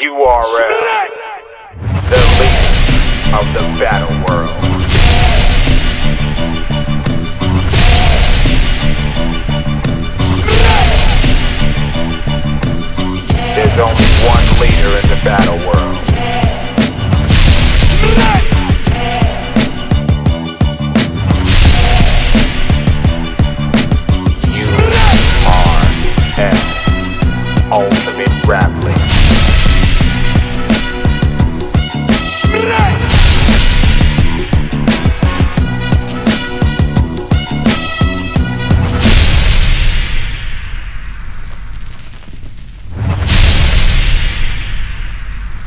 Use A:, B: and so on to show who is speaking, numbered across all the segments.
A: URL, the leader of the battle world. There's only one leader in the battle world. URL, Ultimate Rap League.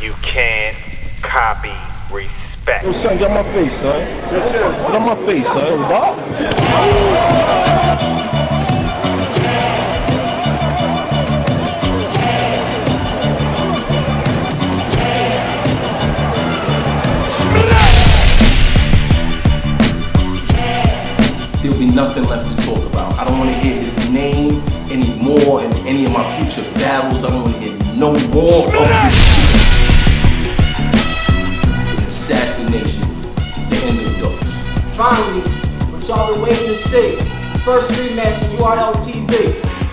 A: You can't copy respect.
B: Yo, son, get on my face, son.
C: Yes, sir.
B: Get on my face, son. What? There'll be nothing left to talk about. I don't want to hear his name anymore in any of my future battles. I don't want to hear no more of this shit. Assassination, the end of those.
D: Finally, what y'all been waiting to see. First rematch in URL TV.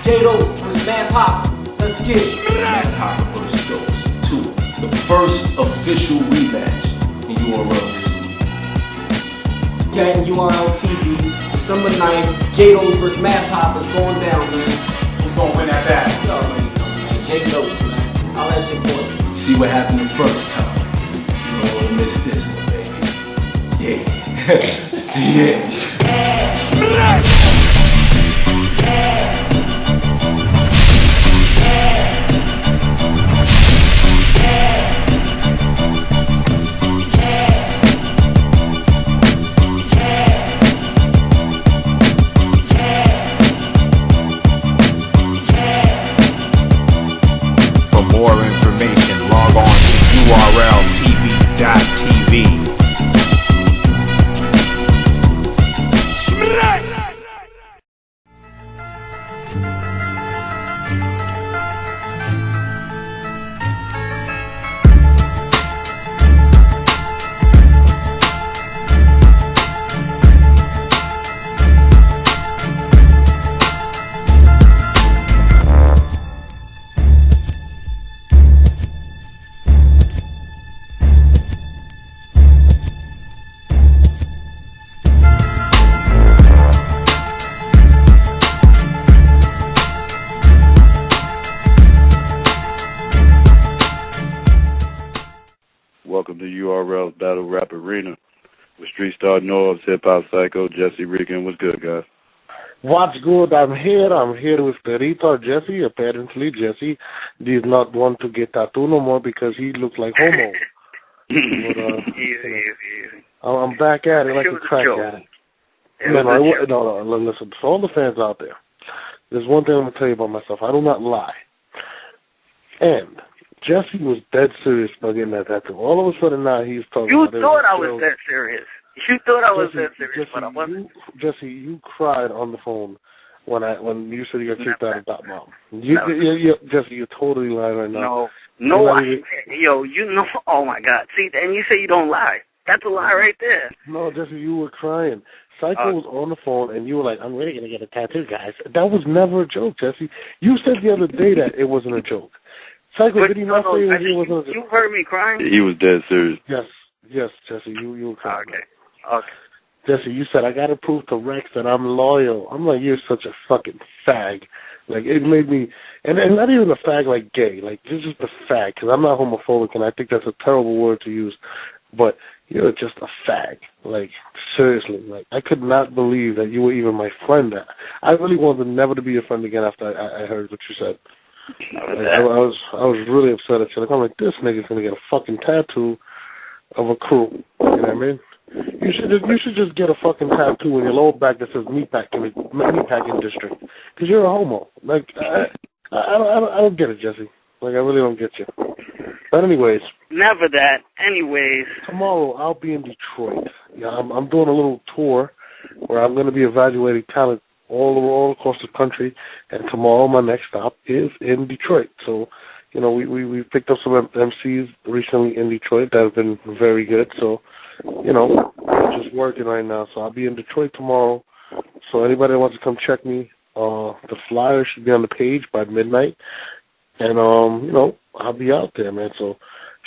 D: J-Dos vs. Matt Hoffa. Let's get it.
B: Matt Hoffa vs. Dos 2. The first official rematch in URL history.
D: Yeah, in URL TV. December 9th, J-Dos vs. Matt Hoffa is going down, man.
C: Who's gonna win that battle?
D: You already know, man. J-Dos, man. I'll let you boy.
B: You see what happened the first time. You don't want to miss this one, baby. Yeah. Yeah.
A: For more information, log on to urltv.tv.
E: Welcome to URL's Battle Rap Arena with Street Star North, Hip Hop Psycho, Jesse Rican. What's good, guys?
C: What's good? I'm here with Perito Jesse. Apparently, Jesse did not want to get tattoo no more because he looks like homo. But,
F: Easy.
C: I'm back at it like a crack addict. No, listen, for all the fans out there, there's one thing I'm going to tell you about myself. I do not lie. And Jesse was dead serious about getting that tattoo. All of a sudden now he's talking about it.
F: You thought I was that serious. You thought I was that serious,
C: Jesse,
F: but I wasn't.
C: Jesse, you cried on the phone when you said you got kicked out of Dot Mom. Jesse, you're totally lying right now.
F: No, you know, oh my God. See, and you say you don't lie. That's a lie right there.
C: No, Jesse, you were crying. Psycho was on the phone, and you were like, I'm really going to get a tattoo, guys. That was never a joke, Jesse. You said the other day that it wasn't a joke. Psycho,
F: But
C: did he not say it wasn't a joke?
F: You heard me crying?
E: He was dead serious.
C: Yes, Jesse, you were crying.
F: Okay.
C: Jesse, you said, I got to prove to Rex that I'm loyal. I'm like, you're such a fucking fag. Like, it made me, and not even a fag like gay, like, you're just a fag, because I'm not homophobic, and I think that's a terrible word to use, but you're just a fag. Like, seriously, like, I could not believe that you were even my friend. I really wanted never to be your friend again after I heard what you said. Like, I was really upset at you. Like, I'm like, this nigga's gonna get a fucking tattoo of a crew. You know what I mean? You should just get a fucking tattoo in your lower back that says meatpacking district, because you're a homo. Like, I don't get it, Jesse. Like, I really don't get you. But anyways,
F: never that. Anyways.
C: Tomorrow I'll be in Detroit. Yeah, I'm doing a little tour where I'm going to be evaluating talent all across the country. And tomorrow my next stop is in Detroit. So, you know, we picked up some MCs recently in Detroit that have been very good. So, you know, I'm just working right now. So I'll be in Detroit tomorrow. So anybody that wants to come check me, the flyer should be on the page by midnight. And, you know, I'll be out there, man. So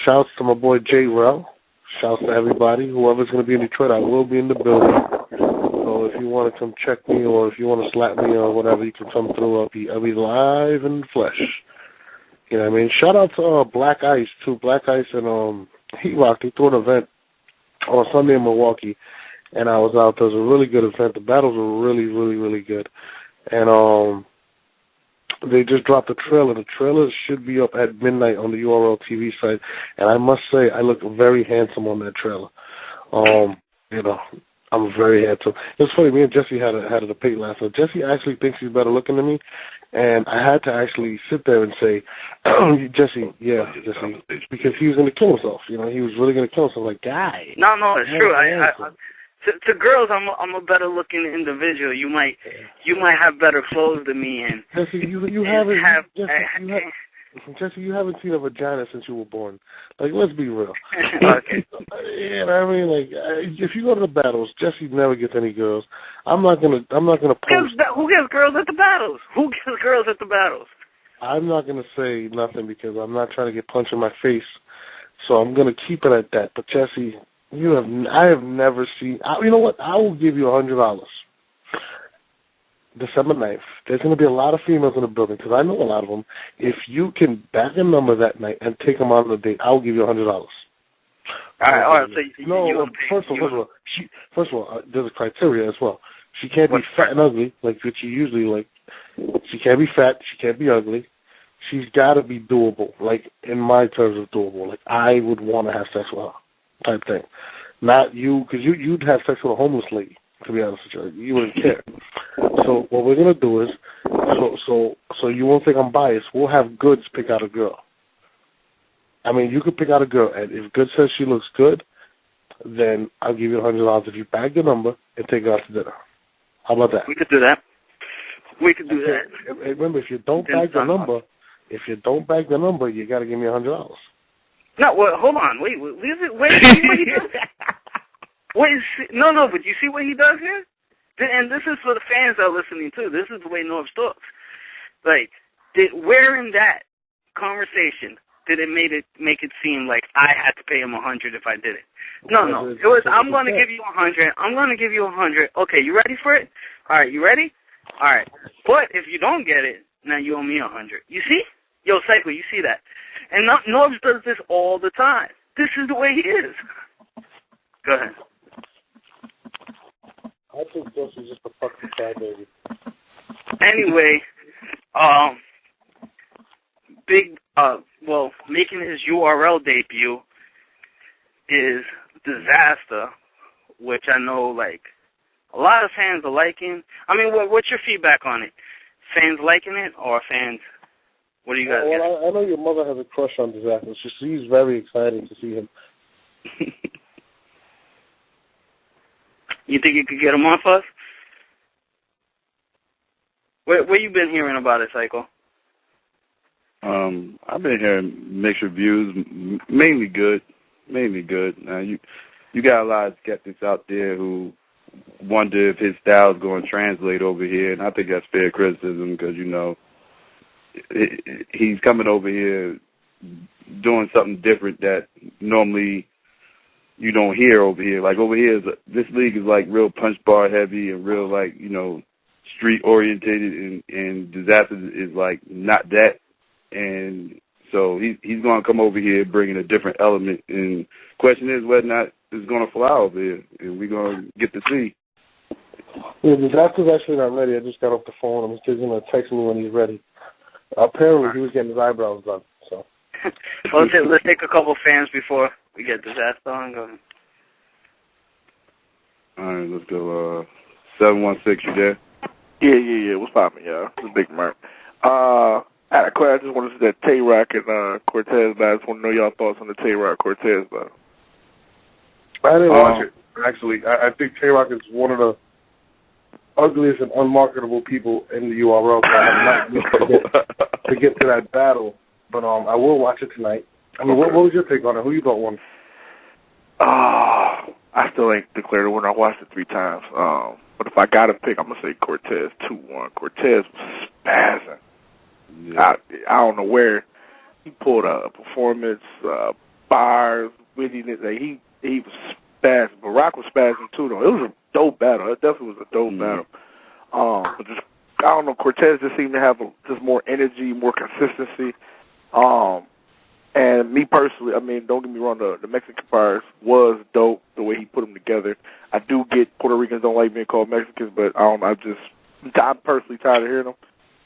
C: shouts to my boy Jay Rel. Shouts to everybody. Whoever's going to be in Detroit, I will be in the building. So if you want to come check me or if you want to slap me or whatever, you can come through. I'll be live in the flesh. You know what I mean? Shout out to Black Ice, too. Black Ice and Heat Rock, they threw an event on Sunday in Milwaukee, and I was out. There was a really good event. The battles were really, really, really good. And they just dropped the trailer. The trailer should be up at midnight on the URL TV site. And I must say, I look very handsome on that trailer. You know, I'm very handsome. It's funny, me and Jesse had a debate last night. Jesse actually thinks he's better looking than me. And I had to actually sit there and say, Jesse, because he was going to kill himself. You know, he was really going to kill himself. Like, guy.
F: No, it's true. To girls, I'm a better looking individual. You might have better clothes than me, and
C: Jesse, you haven't seen a vagina since you were born. Like, let's be real.
F: Okay.
C: You know what I mean? Like, if you go to the battles, Jesse never gets any girls. I'm not gonna post.
F: Who gets girls at the battles? Who gets girls at the battles?
C: I'm not gonna say nothing because I'm not trying to get punched in my face. So I'm gonna keep it at that. But Jesse, I have never seen. You know what? I will give you $100. December 9th. There's going to be a lot of females in the building because I know a lot of them. If you can bag a number that night and take them out on a date, I'll give you $100. All
F: right. So
C: first of all, there's a criteria as well. She can't be fat and ugly like what you usually like. She can't be fat. She can't be ugly. She's got to be doable. Like in my terms of doable. Like I would want to have sex with her, type thing. Not you, because you'd have sex with a homeless lady. To be honest with you, you wouldn't care. So what we're gonna do is, so you won't think I'm biased. We'll have Goods pick out a girl. I mean, you could pick out a girl, and if Goods says she looks good, then I'll give you $100 if you bag the number and take her out to dinner. How about that?
F: We could do that.
C: Remember, if you don't bag the number, you got to give me $100.
F: No, well, hold on. Wait, see what he does? No, but you see what he does here? And this is for the fans that are listening, too. This is the way North talks. Like, where in that conversation did it make it seem like I had to pay him $100 if I did it? No. It was, I'm going to give you $100. I'm going to give you $100. Okay, you ready for it? All right, you ready? All right. But if you don't get it, now you owe me $100. You see? Yo, Psycho, you see that? And Norbs does this all the time. This is the way he is. Go ahead.
C: I think Jesse's just a fucking crybaby.
F: Anyway, making his URL debut is Dizaster, which I know, like, a lot of fans are liking. I mean, what's your feedback on it? Fans liking it, or fans, what do you guys get?
C: I know your mother has a crush on Dizaster. She's very excited to see him.
F: You think you could get him off us? Where you been hearing about it, Psycho?
E: I've been hearing mixed reviews, mainly good. Now you got a lot of skeptics out there who wonder if his style is going to translate over here, and I think that's fair criticism because, you know, he's coming over here doing something different that normally you don't hear over here. Like over here, this league is like real punch bar heavy and real like, you know, street orientated, and Dizaster is like not that. And so he's going to come over here bringing a different element. And question is whether or not it's going to fly over here, and we're going to get to see.
C: Yeah, Dizaster's actually not ready. I just got off the phone. He's going to text me when he's ready. Apparently, he was getting his eyebrows done. So
F: let's take a couple fans before we get Dizaster on. Go ahead.
E: All right, let's go. 716, you there?
G: Yeah. What's poppin', y'all? This is Big Merc. I had a question. I just wanted to say that Tay Roc and Cortez, but I just want to know y'all thoughts on the Tay Roc Cortez battle.
C: I didn't watch it, actually. I think Tay Roc is one of the ugliest and unmarketable people in the URL, but I have not yet to get to that battle. But I will watch it tonight. I mean, what was your take on it? Who you thought won?
G: I still ain't declared a winner. I watched it 3 times. But if I got to pick, I'm going to say Cortez 2-1. Cortez was spazzing. Yeah. I don't know where. He pulled a performance, bars, wittiness. Like he was spazzing. But Roc was spazzing too, though. It was a dope battle. It definitely was a dope battle. But just, I don't know, Cortez just seemed to have just more energy, more consistency. And me personally, I mean, don't get me wrong, the Mexican bars was dope, the way he put them together. I do get Puerto Ricans don't like being called Mexicans, but I don't know, I'm personally tired of hearing them.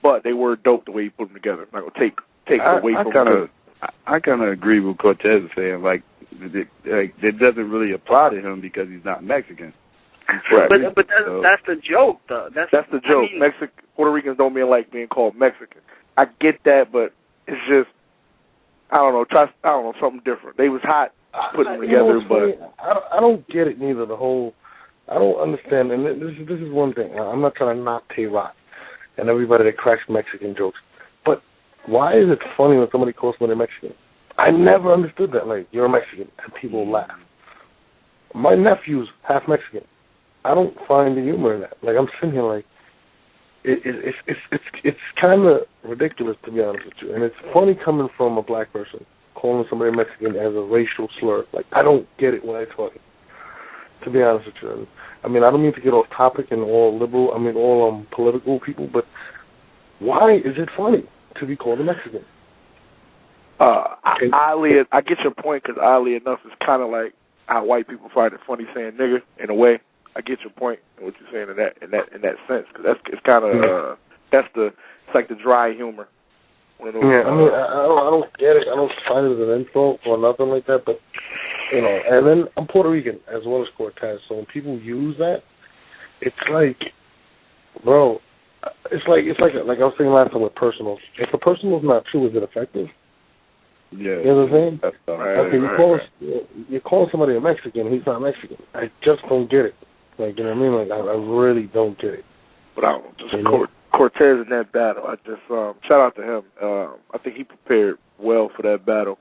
G: But they were dope the way he put them together. I'm not going to take it away from them.
E: I kind of agree with Cortez saying, like, it doesn't really apply to him because he's not Mexican.
G: Right.
F: But that's the joke, though. That's
G: the joke. I mean, Puerto Ricans don't like being called Mexican. I get that, but it's just, I don't know, something different. They was hot putting them together, but
C: I don't get it neither. I don't understand. And this is one thing. I'm not trying to knock Tay Roc and everybody that cracks Mexican jokes, but why is it funny when somebody calls somebody Mexican? I never understood that. Like, you're a Mexican, and people laugh. My nephew's half Mexican. I don't find the humor in that. Like, I'm sitting here like, it's kind of ridiculous, to be honest with you. And it's funny coming from a black person, calling somebody Mexican as a racial slur. Like, I don't get it when I talk it, to be honest with you. I mean, I don't mean to get off topic and all political people, but why is it funny to be called a Mexican?
G: I get your point, because oddly enough, it's kind of like how white people find it funny saying nigger, in a way. I get your point in what you're saying in that sense, because it's kind of it's like the dry humor. One of those,
C: I mean, I don't get it. I don't find it as an insult or nothing like that. But and then I'm Puerto Rican as well as Cortez, so when people use that, it's like, bro, it's like I was saying last time with personals. If a personal's not true, is it effective?
E: Yeah,
C: you know what I'm saying?
E: That's
C: you're calling somebody a Mexican, he's not Mexican. I just don't get it. Like, you know what I mean? Like, I really don't get it.
G: But I don't just Cortez in that battle. I just shout out to him. I think he prepared well for that battle.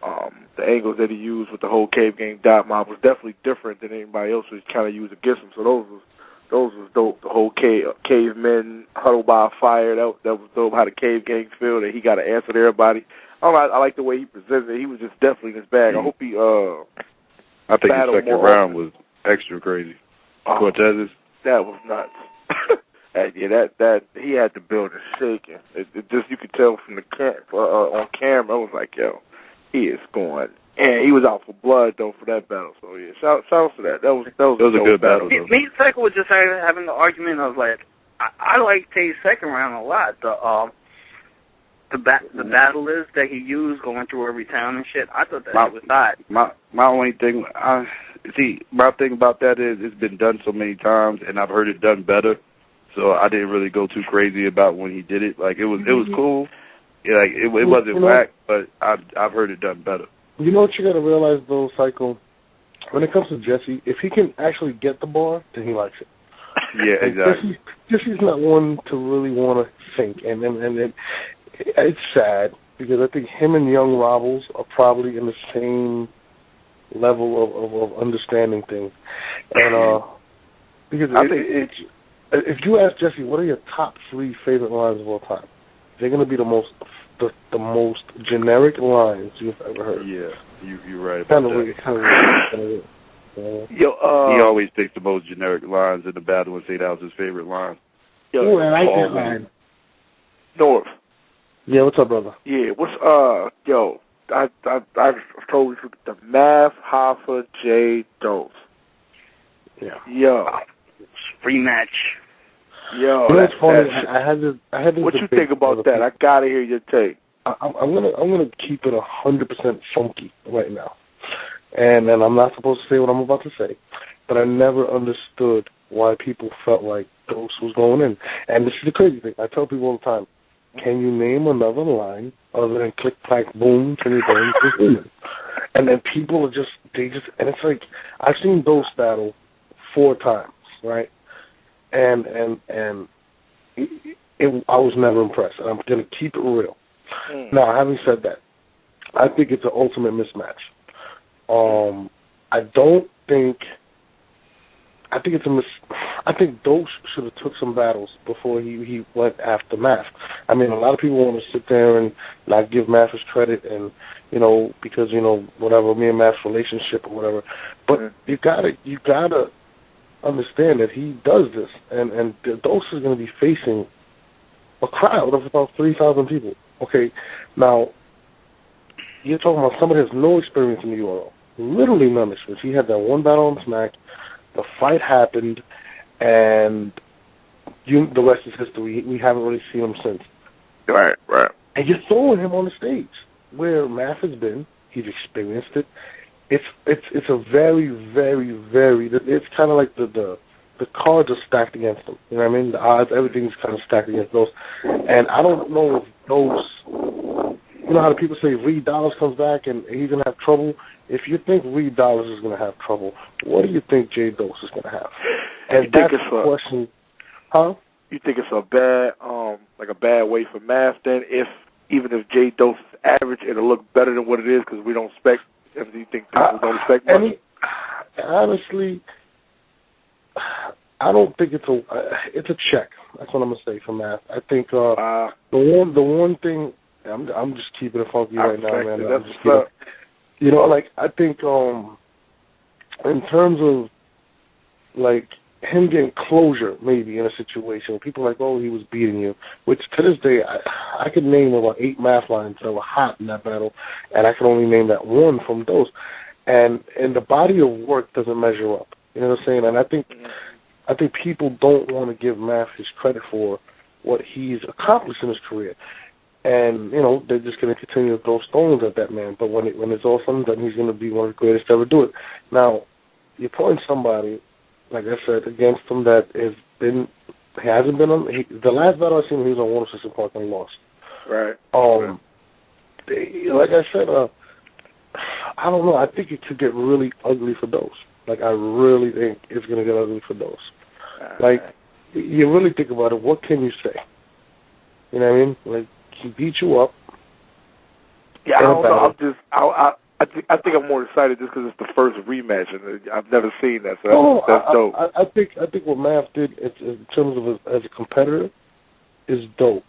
G: The angles that he used with the whole cave game dot mob was definitely different than anybody else was kind of used against him. So those was dope. The whole cavemen huddled by a fire, that was dope. How the cave gangs feel that he got to answer to everybody. I like the way he presented it. He was just definitely in his bag. I hope he
E: I think his second round was extra crazy. Cortez's?
G: That was nuts. that he had the building shaking. It just, you could tell from the on camera. I was like, yo, he is going. And he was out for blood though for that battle. So yeah, shout out to that. That was a good battle.
F: Me and Cycle was just having the argument of like, I like Tay's second round a lot. The battle is that he used going through every town and shit. I thought that was hot.
E: My only thing, my thing about that is it's been done so many times, and I've heard it done better. So I didn't really go too crazy about when he did it. Like it was cool. Yeah, like it wasn't whack, but I've heard it done better.
C: You know what you got to realize though, Psycho? When it comes to Jesse, if he can actually get the bar, then he likes it.
E: Yeah, exactly.
C: Jesse's not one to really want to think, and it's sad because I think him and Young Robbles are probably in the same level of understanding things, and because if you ask Jesse, what are your top 3 favorite lines of all time? They're going to be the most generic lines you've ever heard.
E: Yeah, you're right about that.
C: He
E: always picks the most generic lines in the battle and say that was his favorite line.
C: Yo, I like that line.
G: North.
C: Yeah, what's up, brother?
G: Yeah, yo, I totally forgot the math, Hoffa, J, Dose.
C: Yeah.
G: Yo.
F: Rematch.
G: Yo,
C: you know what's funny? I had this
G: what you think about that? I gotta hear your take.
C: I'm gonna keep it 100% funky right now, and I'm not supposed to say what I'm about to say, but I never understood why people felt like Dose was going in. And this is the crazy thing. I tell people all the time, Can you name another line other than click, clack, boom, can you boom, and then people are just, and it's like, I've seen Dose battle 4 times, right? And I was never impressed. And I'm going to keep it real. Now, having said that, I think it's an ultimate mismatch. I think Dose should have took some battles before he went after Math. I mean, a lot of people want to sit there and not give Math his credit, and because whatever, me and Math's relationship or whatever. But you gotta understand that he does this, and Dose is going to be facing a crowd of about 3,000 people. Okay, now you're talking about somebody who has no experience in the URL, literally none experience. He had that one battle on Smack. The fight happened, and the rest is history. We haven't really seen him since.
G: Right.
C: And you're throwing him on the stage where Math has been. He's experienced it. It's a very, very, very. It's kind of like the cards are stacked against him. You know what I mean? The odds, everything's kind of stacked against those. And I don't know if those. You know how the people say Reed Dollars comes back and he's going to have trouble? If you think Reed Dollars is going to have trouble, what do you think J Dose is going to have? And that's the question. Huh?
G: You think it's a bad way for Math then? Even if J Dose is average, it'll look better than what it is because we don't expect. Do you think people don't expect much?
C: Honestly, I don't think it's a check. That's what I'm going to say for Math. I think the one thing. I'm just keeping it funky right now, man. I'm just kidding. I think in terms of him getting closure, maybe in a situation where people are like, oh, he was beating you, which to this day I could name about 8 Math lines that were hot in that battle, and I can only name that one from those. And the body of work doesn't measure up. You know what I'm saying? And I think people don't want to give Math his credit for what he's accomplished in his career. And, they're just going to continue to throw stones at that man. But when it's all said and done, he's going to be one of the greatest to ever do it. Now, you're putting somebody, like I said, against him that hasn't been on. The last battle I seen him, he was on 106 Park and lost.
G: Right.
C: Like I said, I don't know. I think it could get really ugly for Dose. I really think it's going to get ugly for Dose. You really think about it, what can you say? You know what I mean? He beat you up.
G: Yeah, I don't know. I think I'm more excited just because it's the first rematch, and I've never seen that. So that's dope.
C: I think what Math did in terms of as a competitor is dope.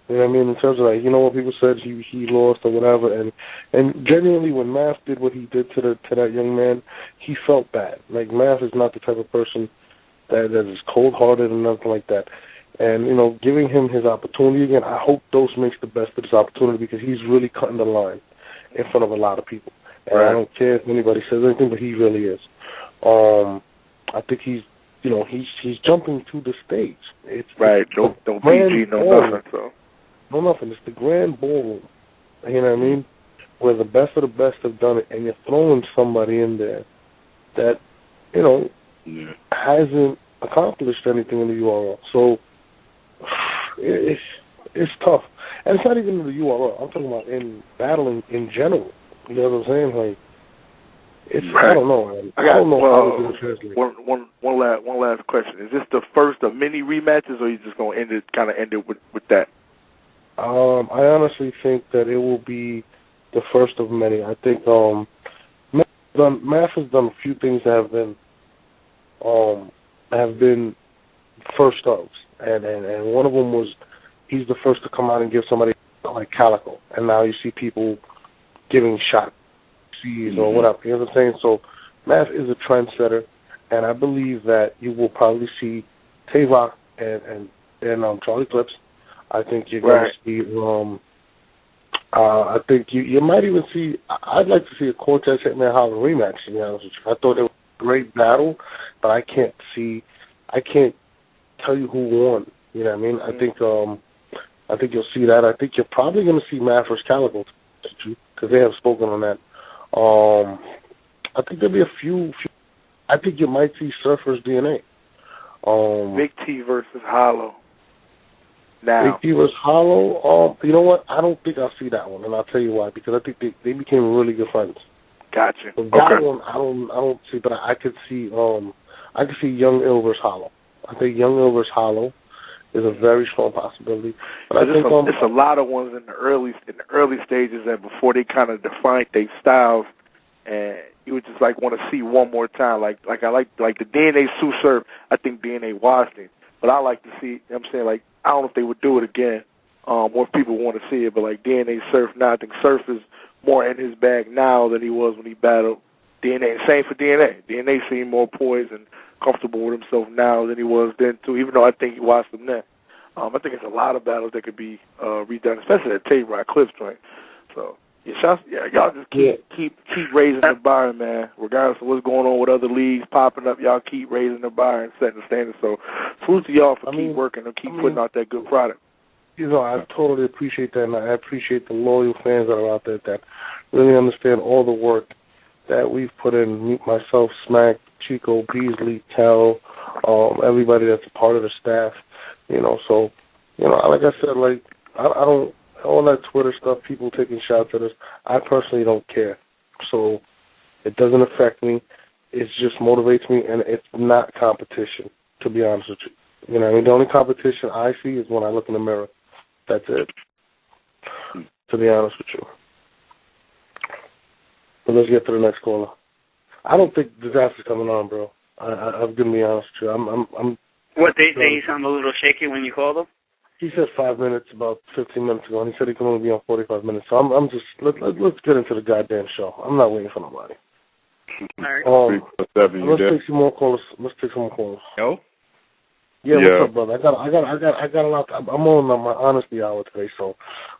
C: You know what I mean? In terms of what people said he lost or whatever, and genuinely when Math did what he did to that young man, he felt bad. Math is not the type of person that is cold-hearted and nothing like that. And, giving him his opportunity again, I hope Dose makes the best of this opportunity because he's really cutting the line in front of a lot of people. And I don't care if anybody says anything, but he really is. I think he's jumping to the stage. It's
G: no PG, no nothing. So.
C: No nothing. It's the grand ballroom. You know what I mean? Where the best of the best have done it, and you're throwing somebody in there that, hasn't accomplished anything in the URL. So, it's tough. And it's not even in the URL. I'm talking about in battling in general. You know what I'm saying? I don't know, man. I don't know how it's going to translate.
G: One last question. Is this the first of many rematches, or are you just going to end it with that?
C: I honestly think that it will be the first of many. I think Math has done a few things that have been first ofs. And one of them was he's the first to come out and give somebody like Calico. And now you see people giving shots or whatever. You know what I'm saying? So Math is a trendsetter, and I believe that you will probably see Tay Roc and Charlie Clips. I think you're going to see. I think you might even see. I'd like to see a Cortez Hitman Holler rematch. To be honest with you, I thought it was a great battle, but I can't tell you who won. You know what I mean? I think you'll see that. I think you're probably going to see Math vs. Calico because they have spoken on that. I think there'll be a few. I think you might see Surfer's DNA.
G: Big T versus Hollow. now.
C: He was hollow. You know what? I don't think I'll see that one, and I'll tell you why. Because I think they became really good friends.
G: Gotcha.
C: So that
G: Okay.
C: one, I don't see, but I could see Young Ill versus Hollow. I think Young Ill versus Hollow is a very strong possibility. But I think
G: it's a lot of ones in the early stages that before they kind of defined their styles, and you would just like want to see one more time. Like I like the DNA Sue Surf. I think DNA washed it, but I like to see. You know what I'm saying, like, I don't know if they would do it again. More people want to see it, but like DNA Surf now, I think Surf is more in his bag now than he was when he battled DNA. Same for DNA. DNA seemed more poised and comfortable with himself now than he was then too. Even though I think he watched him then. I think it's a lot of battles that could be redone, especially that Tay Roc Cliff joint. So y'all just keep raising the bar, man. Regardless of what's going on with other leagues popping up, y'all keep raising the bar and setting the standard. So salute to y'all for keep working and keep putting out that good product.
C: You know, I totally appreciate that, and I appreciate the loyal fans that are out there that really understand all the work that we've put in. Myself, Smack, Chico, Beasley, Cal, everybody that's a part of the staff. You know, so, you know, like I said, like, I don't, all that Twitter stuff, people taking shots at us, I personally don't care. So it doesn't affect me. It just motivates me, and it's not competition, to be honest with you. You know what I mean? The only competition I see is when I look in the mirror. That's it, to be honest with you. But let's get to the next caller. I don't think Dizaster's coming on, bro. I'm going to be honest with you. I'm
F: What, they sound a little shaky when you call them?
C: He said 5 minutes about 15 minutes ago, and he said he can only be on 45 minutes. So I'm just, let's get into the goddamn show. I'm not waiting for nobody.
F: All right.
C: Let's take some more callers.
E: Yo?
C: Yeah, what's up, brother? I got a lot. I'm on my honesty hour today, so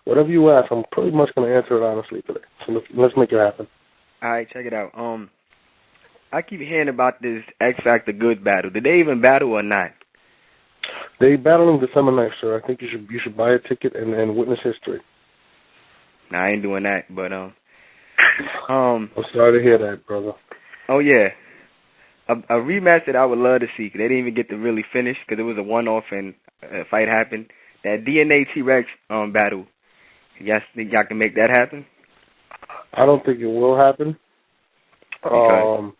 C: whatever you ask, I'm pretty much going to answer it honestly today. So let's make it happen.
H: All right, check it out. I keep hearing about this X Factor Good battle. Did they even battle or not?
C: They battling December 9th, sir. I think you should buy a ticket and witness history.
H: Nah, I ain't doing that, but
C: I'm sorry to hear that, brother.
H: Oh yeah, a rematch that I would love to see. 'Cause they didn't even get to really finish because it was a one-off and a fight happened. That DNA T-Rex battle. You guys think y'all can make that happen?
C: I don't think it will happen.
H: Okay.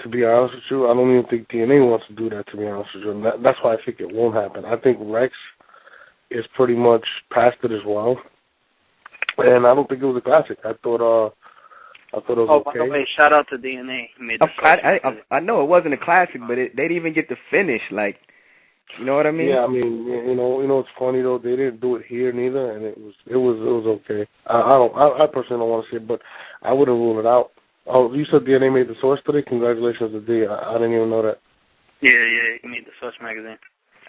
C: To be honest with you, I don't even think DNA wants to do that, to be honest with you. And that's why I think it won't happen. I think Rex is pretty much past it as well. And I don't think it was a classic. I thought it was okay.
F: By the way, shout out to DNA. He made the
H: I know it wasn't a classic, but they didn't even get to finish. Like, you know what I mean?
C: Yeah, I mean, you know, it's funny though. They didn't do it here neither, and it was okay. I personally don't want to see it, but I wouldn't rule it out. Oh, you said DNA made the source today? Congratulations to D. I didn't even know that.
F: Yeah, he made the Source magazine.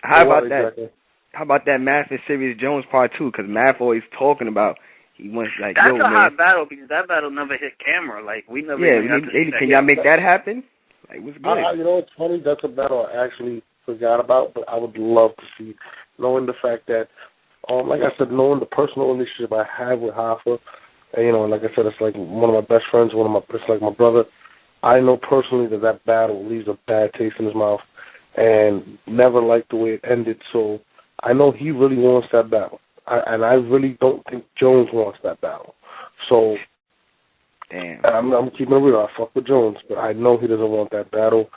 H: How about that?
C: Exactly.
H: How about that Math and Serious Jones part 2? Because Math always talking about he wants like,
F: That's
H: yo,
F: a
H: man.
F: hot battle because that battle never hit camera. Like, we never even got to see that.
H: Can y'all make that happen? Like, what's good?
C: You know, it's funny. That's a battle I actually forgot about, but I would love to see, knowing the fact that, like I said, knowing the personal relationship I have with Hoffa, and, you know, like I said, it's like one of my best friends, it's like my brother. I know personally that battle leaves a bad taste in his mouth, and never liked the way it ended. So I know he really wants that battle, and I really don't think Jones wants that battle. So,
H: damn,
C: I'm keeping it real. I fuck with Jones, but I know he doesn't want that battle.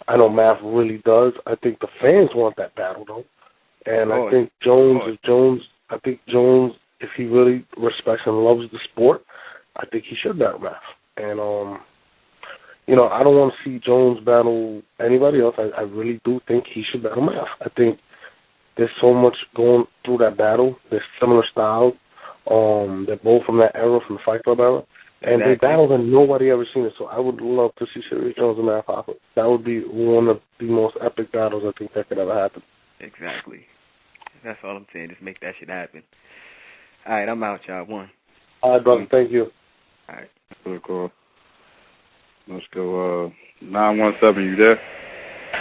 C: I know Math really does. I think the fans want that battle though, and I think Jones, if he really respects and loves the sport, I think he should battle Math. And you know, I don't want to see Jones battle anybody else. I really do think he should battle Math. I think there's so much going through that battle. There's similar styles. They're both from that era, from the Fight Club era. And they battled and nobody ever seen it. So I would love to see Serious Jones and Math Hoffa. That would be one of the most epic battles I think that could ever happen.
H: Exactly. That's all I'm saying. Just make that shit happen. All right, I'm out, y'all. One.
C: All right, brother. Thank you.
H: All right.
E: Cool. Let's go, 917, you there?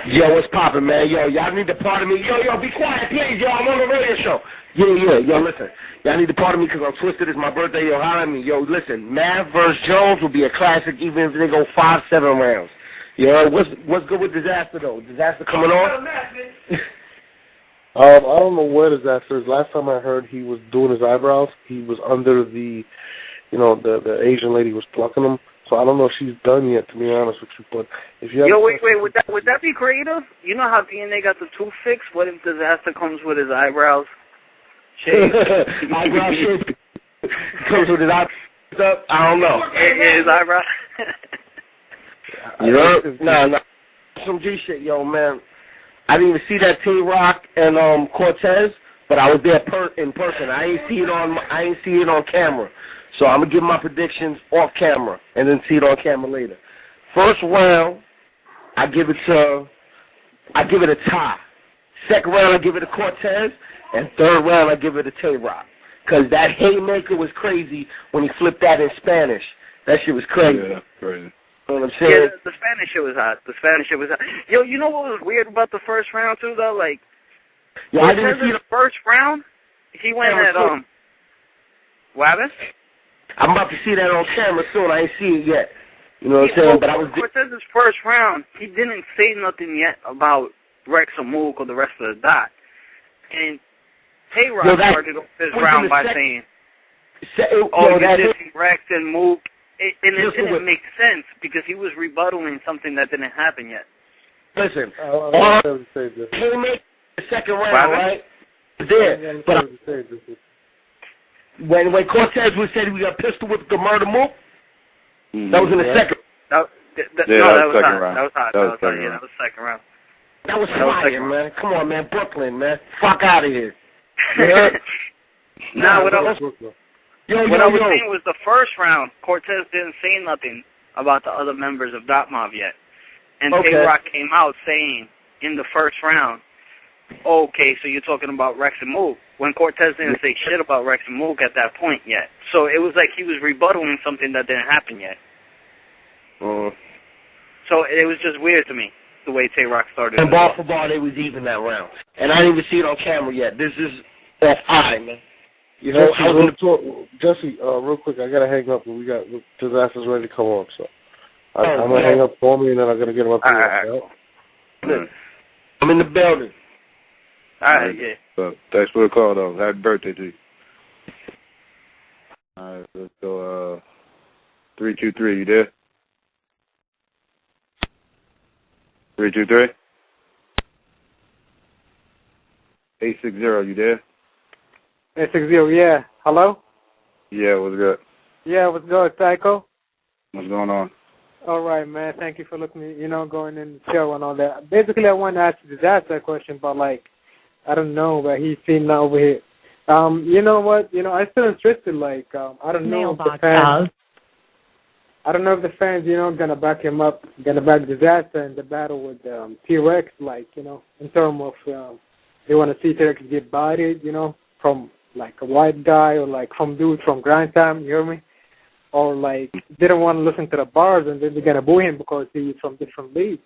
I: Yo, what's poppin', man? Yo, y'all need to pardon me. Yo, be quiet, please. Yo, I'm on the radio show. Yeah. Yo, listen. Y'all need to pardon me because I'm twisted. It's my birthday. Yo, holler at me. Yo, listen. Mav versus Jones will be a classic even if they go 5-7 rounds. Yo, what's good with Dizaster, though? Dizaster coming on?
C: I don't know where Dizaster is. Last time I heard he was doing his eyebrows. He was under the, the Asian lady was plucking them. So I don't know if she's done yet, to be honest with you. But if you have
F: wait, would that be creative? You know how DNA got the tooth fixed? What if Dizaster comes with his eyebrows shaved?
I: Eyebrow shaved. Comes with his eyebrows up? I don't know.
F: His eyebrows.
I: No. Some G shit, yo, man. I didn't even see that Tay Roc and Cortez, but I was there in person. I ain't see it on camera. So I'm gonna give my predictions off camera and then see it on camera later. First round, I give it a tie. Second round, I give it to Cortez, and third round, I give it to Tay Roc. Cause that haymaker was crazy when he flipped that in Spanish. That shit was crazy.
E: Yeah, crazy.
I: You know what I'm saying?
F: Yeah, the Spanish shit was hot. Yo, you know what was weird about the first round too, though? Like,
I: Yeah, I didn't see
F: the first round. He went at what happened?
I: I'm about to see that on camera soon. I ain't see it yet. You know what I'm saying? But I was.
F: Cortez's first round, he didn't say nothing yet about Rex or Mook or the rest of the dot. And Tay Roc started off this round by saying, you did see Rex and Mook. And it didn't make sense because he was rebuttaling something that didn't happen yet.
I: Listen,
C: He
I: make the second round, right? There, but when Cortez was said we got pistol with the murder Mook, that was in the second.
F: That was second round. That was second round.
I: That was fire, man. Come on, man, Brooklyn, man. Fuck out of here.
F: What I was saying was the first round, Cortez didn't say nothing about the other members of Dot Mob yet. And Tay Roc came out saying in the first round, okay, so you're talking about Rex and Mook, when Cortez didn't say shit about Rex and Mook at that point yet. So it was like he was rebuttaling something that didn't happen yet. So it was just weird to me, the way Tay Roc started.
I: And ball for ball, they was even that round. And I didn't even see it on camera yet. This is off eye, man.
C: You know, Jesse, real quick, I gotta hang up. We got Dizaster's ready to come on, so I'm gonna hang up for me, and then I'm gonna get him up here.
I: I'm in the building.
F: All right, yeah.
E: So, thanks for the call, though. Happy birthday to you. All right, let's go. 323, you there? 323. 860, you there?
J: 860, yeah. Hello?
E: Yeah, what's good?
J: Yeah, what's good, Psycho?
E: What's going on?
J: All right, man. Thank you for looking me, going in the show and all that. Basically, I wanted to ask you Dizaster question, but, I don't know, but he seemed not over here. You know what? I'm still interested, I don't know if the fans... I don't know if the fans, gonna back him up, gonna back Dizaster in the battle with T-Rex, in terms of they want to see T-Rex get bodied, from a white guy or some dude from Grind Time, you hear me? Or didn't want to listen to the bars and then they're gonna boo him because he's from different league.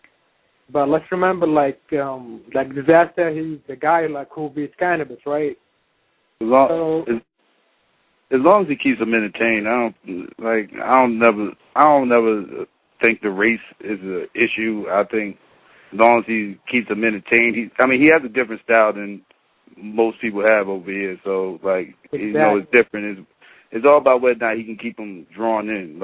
J: But let's remember, Dizaster, he's the guy who beats Cannabis, right?
E: As long as he keeps them entertained, I don't never think the race is an issue. I think as long as he keeps them entertained, he has a different style than most people have over here. So it's different. It's all about whether or not he can keep them drawn in.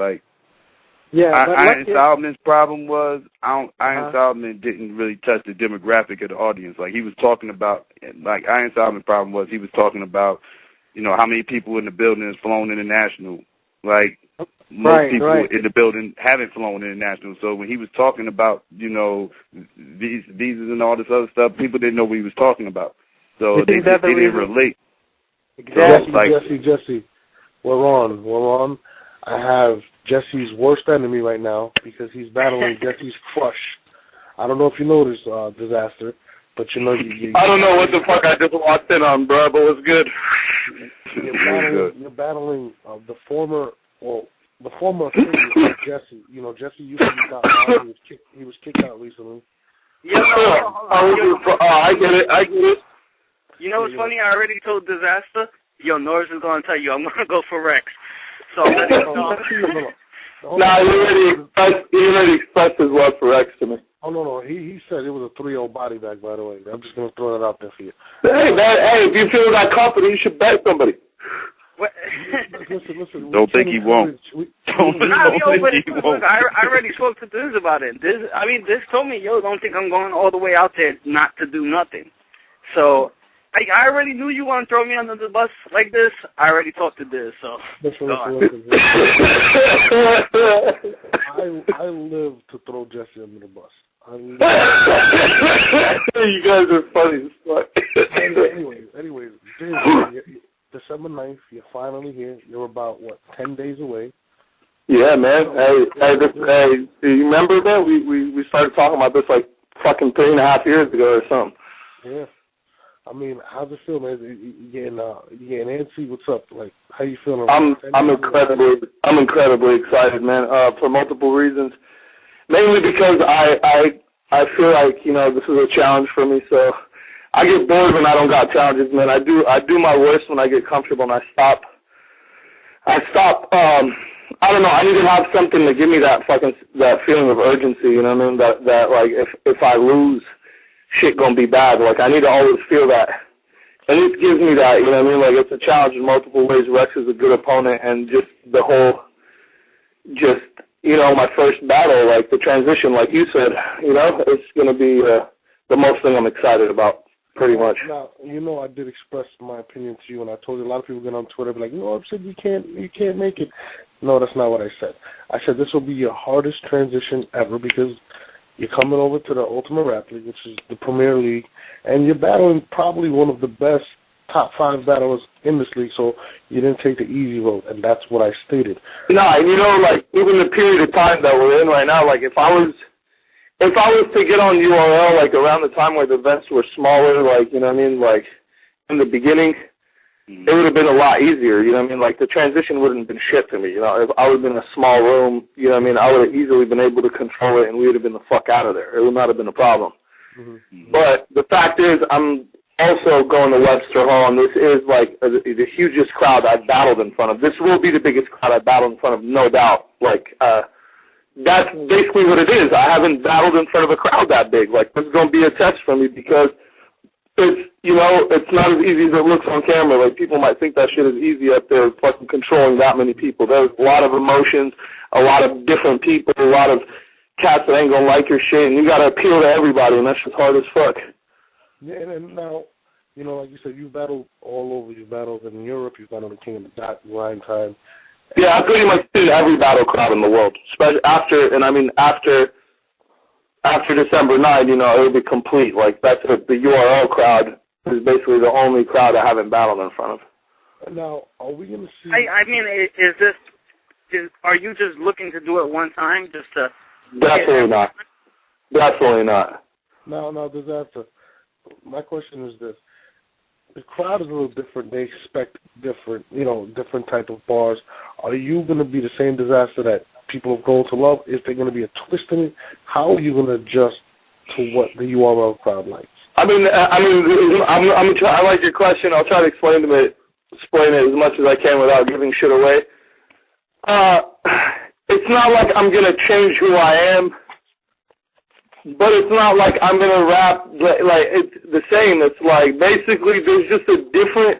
E: Iron Solomon's problem was Iron Solomon didn't really touch the demographic of the audience. He was talking about Iron Solomon's problem was he was talking about how many people in the building has flown international. Most people in the building haven't flown international. So when he was talking about visas and all this other stuff, people didn't know what he was talking about. So they didn't relate.
C: Exactly. Jesse. We're on. I have Jesse's worst enemy right now because he's battling Jesse's crush. I don't know if you know this, Dizaster, but I don't know what the fuck I just walked in on, bro, but it was good. You're battling the former affiliate of Jesse. Jesse used to be top five. He was kicked out recently.
F: Yeah,
C: I get it.
F: You know what's funny? I already told Dizaster, Norris is going to tell you I'm going to go for Rex. So I'm letting you know.
K: Nah, you already expressed his love for Rex to me.
C: Oh, no. He said it was a 3-0 body bag, by the way. I'm just going to throw that out there for you.
I: Hey, man, if you feel that confident, you should bet somebody.
C: Listen.
E: Don't think he won't. Don't think he won't.
F: I already spoke to Diz about it. Diz told me, yo, don't think I'm going all the way out there not to do nothing. So, I already knew you want to throw me under the bus like this. I already talked to Diz, so.
C: Listen. I live to throw Jesse under the bus.
I: You guys are funny as fuck.
C: Anyways, December 9th, you're finally here. You're about, 10 days away?
I: Yeah, man. Hey, do you remember that? We started talking about this like fucking 3.5 years ago or something.
C: Yeah. I mean, how's it feel, man? You getting antsy? What's up? Like, how you feeling?
I: I'm incredibly excited, man. For multiple reasons. Mainly because I feel like, this is a challenge for me, so I get bored when I don't got challenges, man. I do my worst when I get comfortable and I stop, I don't know, I need to have something to give me that feeling of urgency, you know what I mean? That like, if I lose, shit gonna be bad. Like, I need to always feel that. And this gives me that, you know what I mean? Like, it's a challenge in multiple ways. Rex is a good opponent, and just the whole, my first battle, like the transition, like you said, it's gonna be the most thing I'm excited about, pretty much.
C: Now, I did express my opinion to you, and I told you a lot of people get on Twitter, be like, I said you can't make it. No, that's not what I said. I said this will be your hardest transition ever because you're coming over to the Ultimate Rap League, which is the Premier League, and you're battling probably one of the best top 5 battlers in this league, so you didn't take the easy road, and that's what I stated.
I: No, like, even the period of time that we're in right now, like, if I was to get on URL, like, around the time where the events were smaller, like, you know what I mean, like, in the beginning, it would have been a lot easier, you know what I mean, like, the transition wouldn't have been shit to me, if I would have been in a small room, you know what I mean, I would have easily been able to control it, and we would have been the fuck out of there. It would not have been a problem. Mm-hmm. But the fact is, I'm also going to Webster Hall, and this is, like, the hugest crowd I've battled in front of. This will be the biggest crowd I've battled in front of, no doubt. Like, that's basically what it is. I haven't battled in front of a crowd that big. Like, this is going to be a test for me because it's, it's not as easy as it looks on camera. Like, people might think that shit is easy up there, fucking controlling that many people. There's a lot of emotions, a lot of different people, a lot of cats that ain't going to like your shit, and you got to appeal to everybody, and that's just hard as fuck.
C: Yeah, and now, like you said, you've battled all over. You've battled in Europe. You've battled the King of the Dot, Rhyme Time.
I: Yeah, I pretty much did every battle crowd in the world. Especially after December 9, it'll be complete. Like, that's the URL crowd is basically the only crowd I haven't battled in front of.
C: Now, are we going to see...
F: I mean, are you just looking to do it one time just to...
I: Definitely not. Definitely not.
C: No, Dizaster. My question is this. The crowd is a little different. They expect different type of bars. Are you going to be the same Dizaster that people have grown to love? Is there going to be a twist in it? How are you going to adjust to what the URL crowd likes?
I: I like your question. I'll try to explain it as much as I can without giving shit away. It's not like I'm going to change who I am. But it's not like I'm going to rap, like, it's the same. It's like, basically, there's just a different,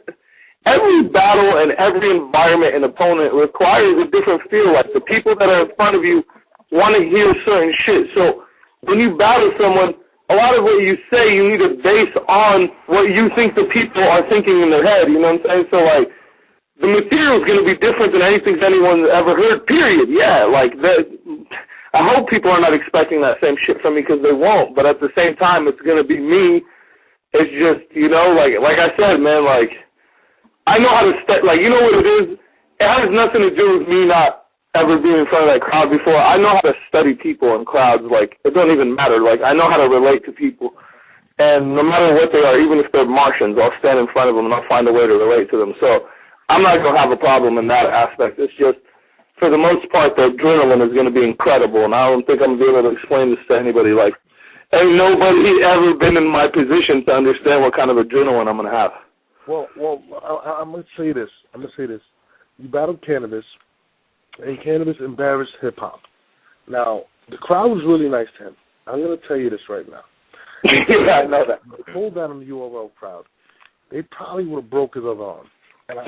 I: every battle and every environment and opponent requires a different feel. Like, the people that are in front of you want to hear certain shit. So, when you battle someone, a lot of what you say, you need to base on what you think the people are thinking in their head, you know what I'm saying? So, like, the material is going to be different than anything anyone's ever heard, period. Yeah, like, I hope people are not expecting that same shit from me because they won't. But at the same time, it's going to be me. It's just, like I said, man, like, I know how to like, you know what it is? It has nothing to do with me not ever being in front of that crowd before. I know how to study people in crowds. Like, it don't even matter. Like, I know how to relate to people. And no matter what they are, even if they're Martians, I'll stand in front of them and I'll find a way to relate to them. So I'm not going to have a problem in that aspect. It's just, for the most part, the adrenaline is going to be incredible, and I don't think I'm going to be able to explain this to anybody. Like, ain't nobody ever been in my position to understand what kind of adrenaline I'm going to have.
C: Well, I'm going to say this. You battled Cannabis, and Cannabis embarrassed hip-hop. Now, the crowd was really nice to him. I'm going to tell you this right now.
I: Yeah, I know that.
C: Hold down in the URL crowd. They probably would have broke his other arm. And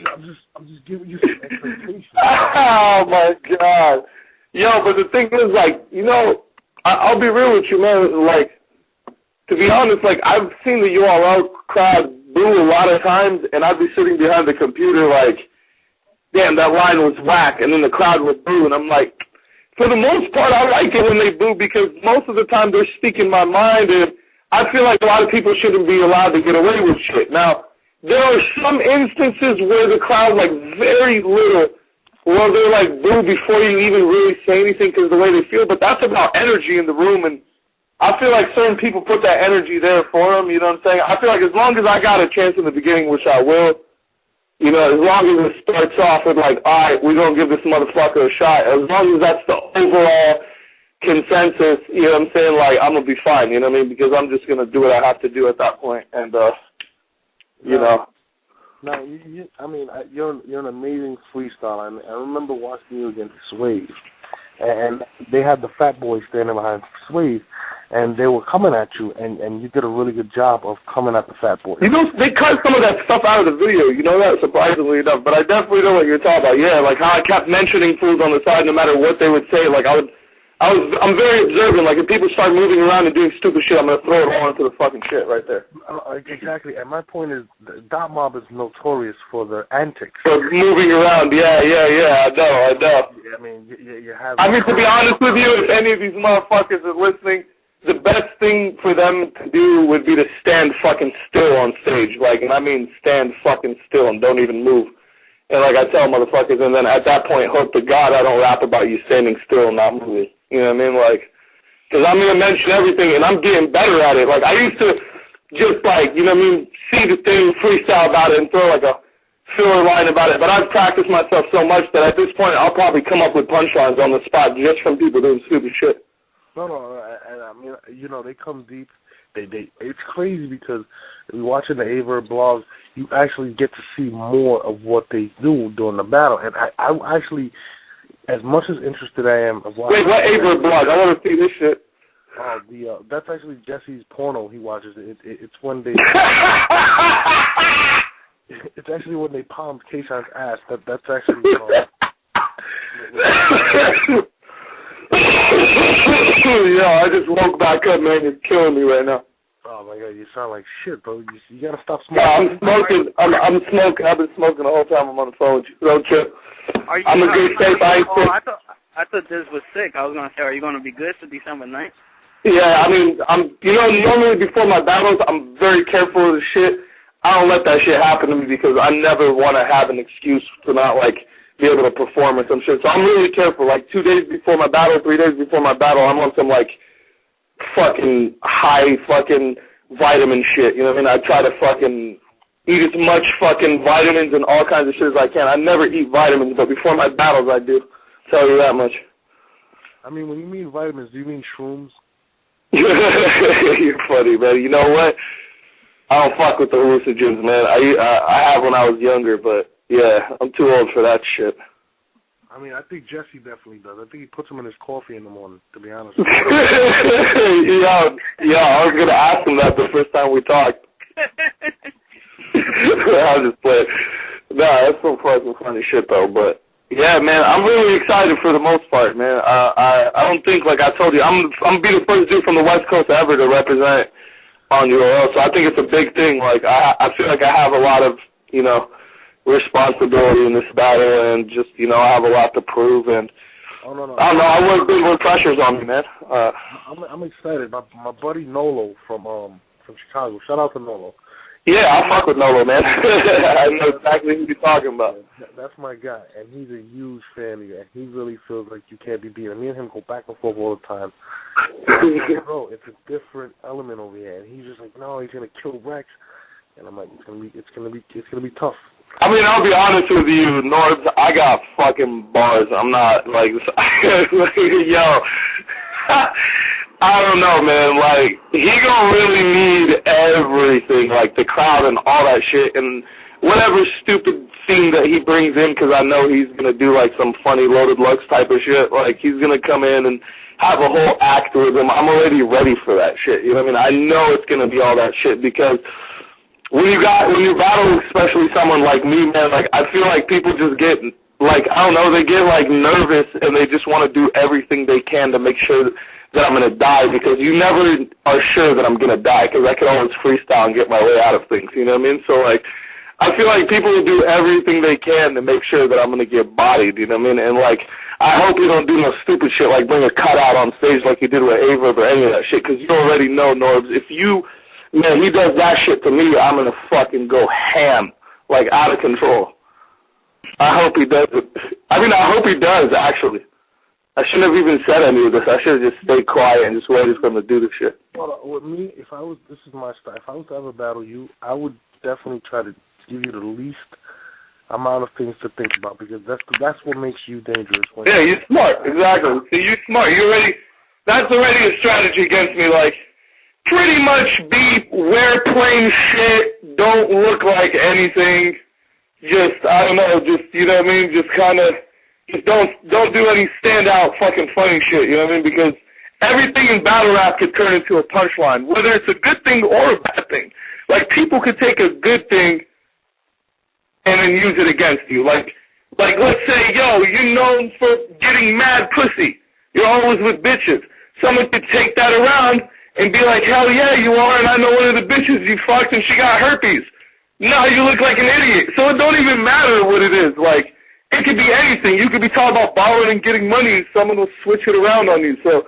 C: I'm just giving you some expectations.
I: Oh my God, yo! But the thing is, like, you know, I'll be real with you, man. Like, to be honest, like, I've seen the URL crowd boo a lot of times, and I'd be sitting behind the computer, like, damn, that line was whack, and then the crowd would boo, and I'm like, for the most part, I like it when they boo because most of the time they're speaking my mind, and I feel like a lot of people shouldn't be allowed to get away with shit. Now, there are some instances where the crowd, like, very little, where they're like, boo before you even really say anything because of the way they feel, but that's about energy in the room, and I feel like certain people put that energy there for them, you know what I'm saying? I feel like as long as I got a chance in the beginning, which I will, you know, as long as it starts off with like, all right, we're going to give this motherfucker a shot, as long as that's the overall consensus, you know what I'm saying, like, I'm going to be fine, you know what I mean? Because I'm just going to do what I have to do at that point, and, you know.
C: No, you're an amazing freestyle. I remember watching you against Swave, and they had the Fat Boy standing behind Swave, and they were coming at you, and you did a really good job of coming at the Fat Boy.
I: You know, they cut some of that stuff out of the video, you know that, surprisingly enough, but I definitely know what you're talking about. Yeah, like how I kept mentioning fools on the side no matter what they would say, like I'm very observant, like if people start moving around and doing stupid shit, I'm going to throw it all into the fucking shit right there.
C: Exactly, and my point is, Dot Mob is notorious for their antics.
I: For moving around, yeah, I know.
C: I mean, you have...
I: I mean, to be honest with you, if any of these motherfuckers are listening, the best thing for them to do would be to stand fucking still on stage, like, and I mean stand fucking still and don't even move. And like I tell motherfuckers, and then at that point, hope to God I don't rap about you standing still and not moving. You know what I mean? Like, because I'm going to mention everything, and I'm getting better at it. Like, I used to just, like, you know what I mean, see the thing, freestyle about it, and throw, like, a filler line about it. But I've practiced myself so much that at this point, I'll probably come up with punchlines on the spot just from people doing stupid shit.
C: No, and I mean, you know, they come deep. It's crazy because watching the Aver blogs, you actually get to see more of what they do during the battle. And I actually... As much as interested I am of watching...
I: Wait, what Aver blog? I want to see this shit.
C: That's actually Jesse's porno. He watches it. It's when they... it's actually when they palmed Kayshawn's ass. That's actually...
I: Yo, I just woke back up, man. You're killing me right now.
C: Oh, my God. You sound like shit, bro. You got to stop smoking.
I: Yeah, I'm smoking. I'm smoking. I've been smoking the whole time I'm on the phone with you. Don't trip. I'm in good shape. I
F: thought this was sick. I was going to say, are you going to be good for December 9th?
I: Yeah, I mean, you know, normally before my battles, I'm very careful of the shit. I don't let that shit happen to me because I never want to have an excuse to not, like, be able to perform or some shit. So I'm really careful. Like, 2 days before my battle, 3 days before my battle, I'm on some, like, fucking high fucking vitamin shit. You know what I mean? I try to fucking eat as much fucking vitamins and all kinds of shit as I can. I never eat vitamins, but before my battles I do. Tell you that much.
C: I mean, when you mean vitamins, do you mean shrooms?
I: You're funny, man. You know what? I don't fuck with the hallucinogens, man. I have when I was younger, but yeah, I'm too old for that shit.
C: I mean, I think Jesse definitely does. I think he puts them in his coffee in the morning, to be honest with you.
I: Yeah, I was going to ask him that the first time we talked. I was just playing. Nah, that's some fucking funny shit, though. But, yeah, man, I'm really excited for the most part, man. I don't think, like I told you, I'm going to be the first dude from the West Coast ever to represent on URL. So I think it's a big thing. Like, I feel like I have a lot of, you know, responsibility in this battle, and just, you know, I have a lot to prove, and I don't know, I work big with pressures on me, man.
C: I'm excited. My buddy Nolo from Chicago. Shout out to Nolo.
I: Yeah, I fuck with Nolo, man. I know exactly who you're talking about.
C: That's my guy, and he's a huge fan of you, and he really feels like you can't be beaten. Me and him go back and forth all the time. Bro, it's a different element over here, and he's just like, no, he's gonna kill Rex, and I'm like, it's gonna be tough.
I: I mean, I'll be honest with you, Norbs, I got fucking bars. I'm not, like, yo, I don't know, man. Like, he gonna really need everything, like the crowd and all that shit. And
C: whatever stupid theme that he brings in, because I know he's going to do, like, some funny Loaded Lux type of shit. Like, he's going to come in and have a whole act with him. I'm already ready for that shit. You know what I mean? I know it's going to be all that shit, because when you battle, especially someone like me, man, like, I feel like people just get, like, I don't know, they get, like, nervous, and they just want to do everything they can to make sure that I'm going to die, because you never are sure that I'm going to die, because I can always freestyle and get my way out of things, you know what I mean? So, like, I feel like people will do everything they can to make sure that I'm going to get bodied, you know what I mean? And, like, I hope you don't do no stupid shit like bring a cutout on stage like you did with Ava or any of that shit, because you already know, Norbs, if you, man, he does that shit to me, I'm going to fucking go ham, like, out of control. I hope he does it. I mean, I hope he does, actually. I shouldn't have even said any of this. I should have just stayed quiet and just waited for him to do the shit.
I: Well, with me, this is my style. If I was to ever battle you, I would definitely try to give you the least amount of things to think about, because that's what makes you dangerous.
C: Yeah, you're smart. Exactly. See, you're smart. That's already a strategy against me. Like, pretty much wear plain shit, don't look like anything. Just, I don't know, just, you know what I mean? Just kind of, just don't do any standout fucking funny shit, you know what I mean? Because everything in battle rap could turn into a punchline, whether it's a good thing or a bad thing. Like, people could take a good thing and then use it against you. Like let's say, yo, you're known for getting mad pussy. You're always with bitches. Someone could take that around and be like, hell yeah, you are, and I know one of the bitches you fucked and she got herpes. Now you look like an idiot. So it don't even matter what it is. Like, it could be anything. You could be talking about borrowing and getting money, and someone will switch it around on you. So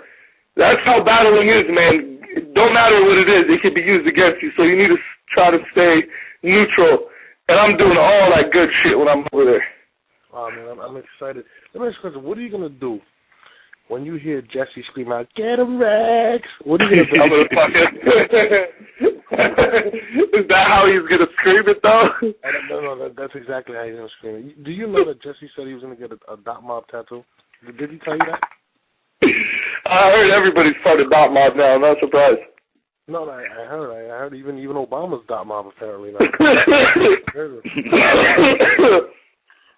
C: that's how battling is, man. It don't matter what it is. It could be used against you. So you need to try to stay neutral. And I'm doing all that good shit when I'm over there.
I: Oh, man, I'm excited. Let me ask you a question. What are you going to do when you hear Jesse scream out, "Get him, Rex"? What are you going to do?
C: I'm going to fucking... Is that how he's going to scream it, though?
I: No, that's exactly how he's going to scream it. Do you know that Jesse said he was going to get a Dot Mob tattoo? Did he tell you that?
C: I heard everybody's part of Dot Mob now. I'm not surprised.
I: No, I heard even Obama's Dot Mob apparently. Now.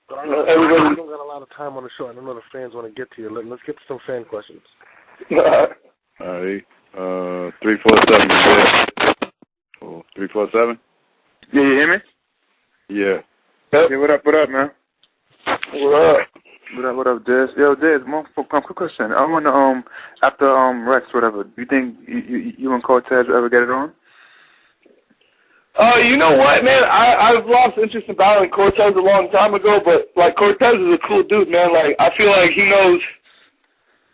I: But I know we don't got a lot of time on the show. I don't know the fans want to get to you. Let's get to some fan questions.
E: All right. 347. Oh, 347.
K: Yeah, you hear me?
E: Yeah.
K: Yeah, what up, man?
C: What up,
K: Diz? Yo, Diz, quick question. I want to, after, Rex, whatever, do you think you and Cortez will ever get it on?
C: You know what, man? I've lost interest in battling Cortez a long time ago, but, like, Cortez is a cool dude, man. Like, I feel like he knows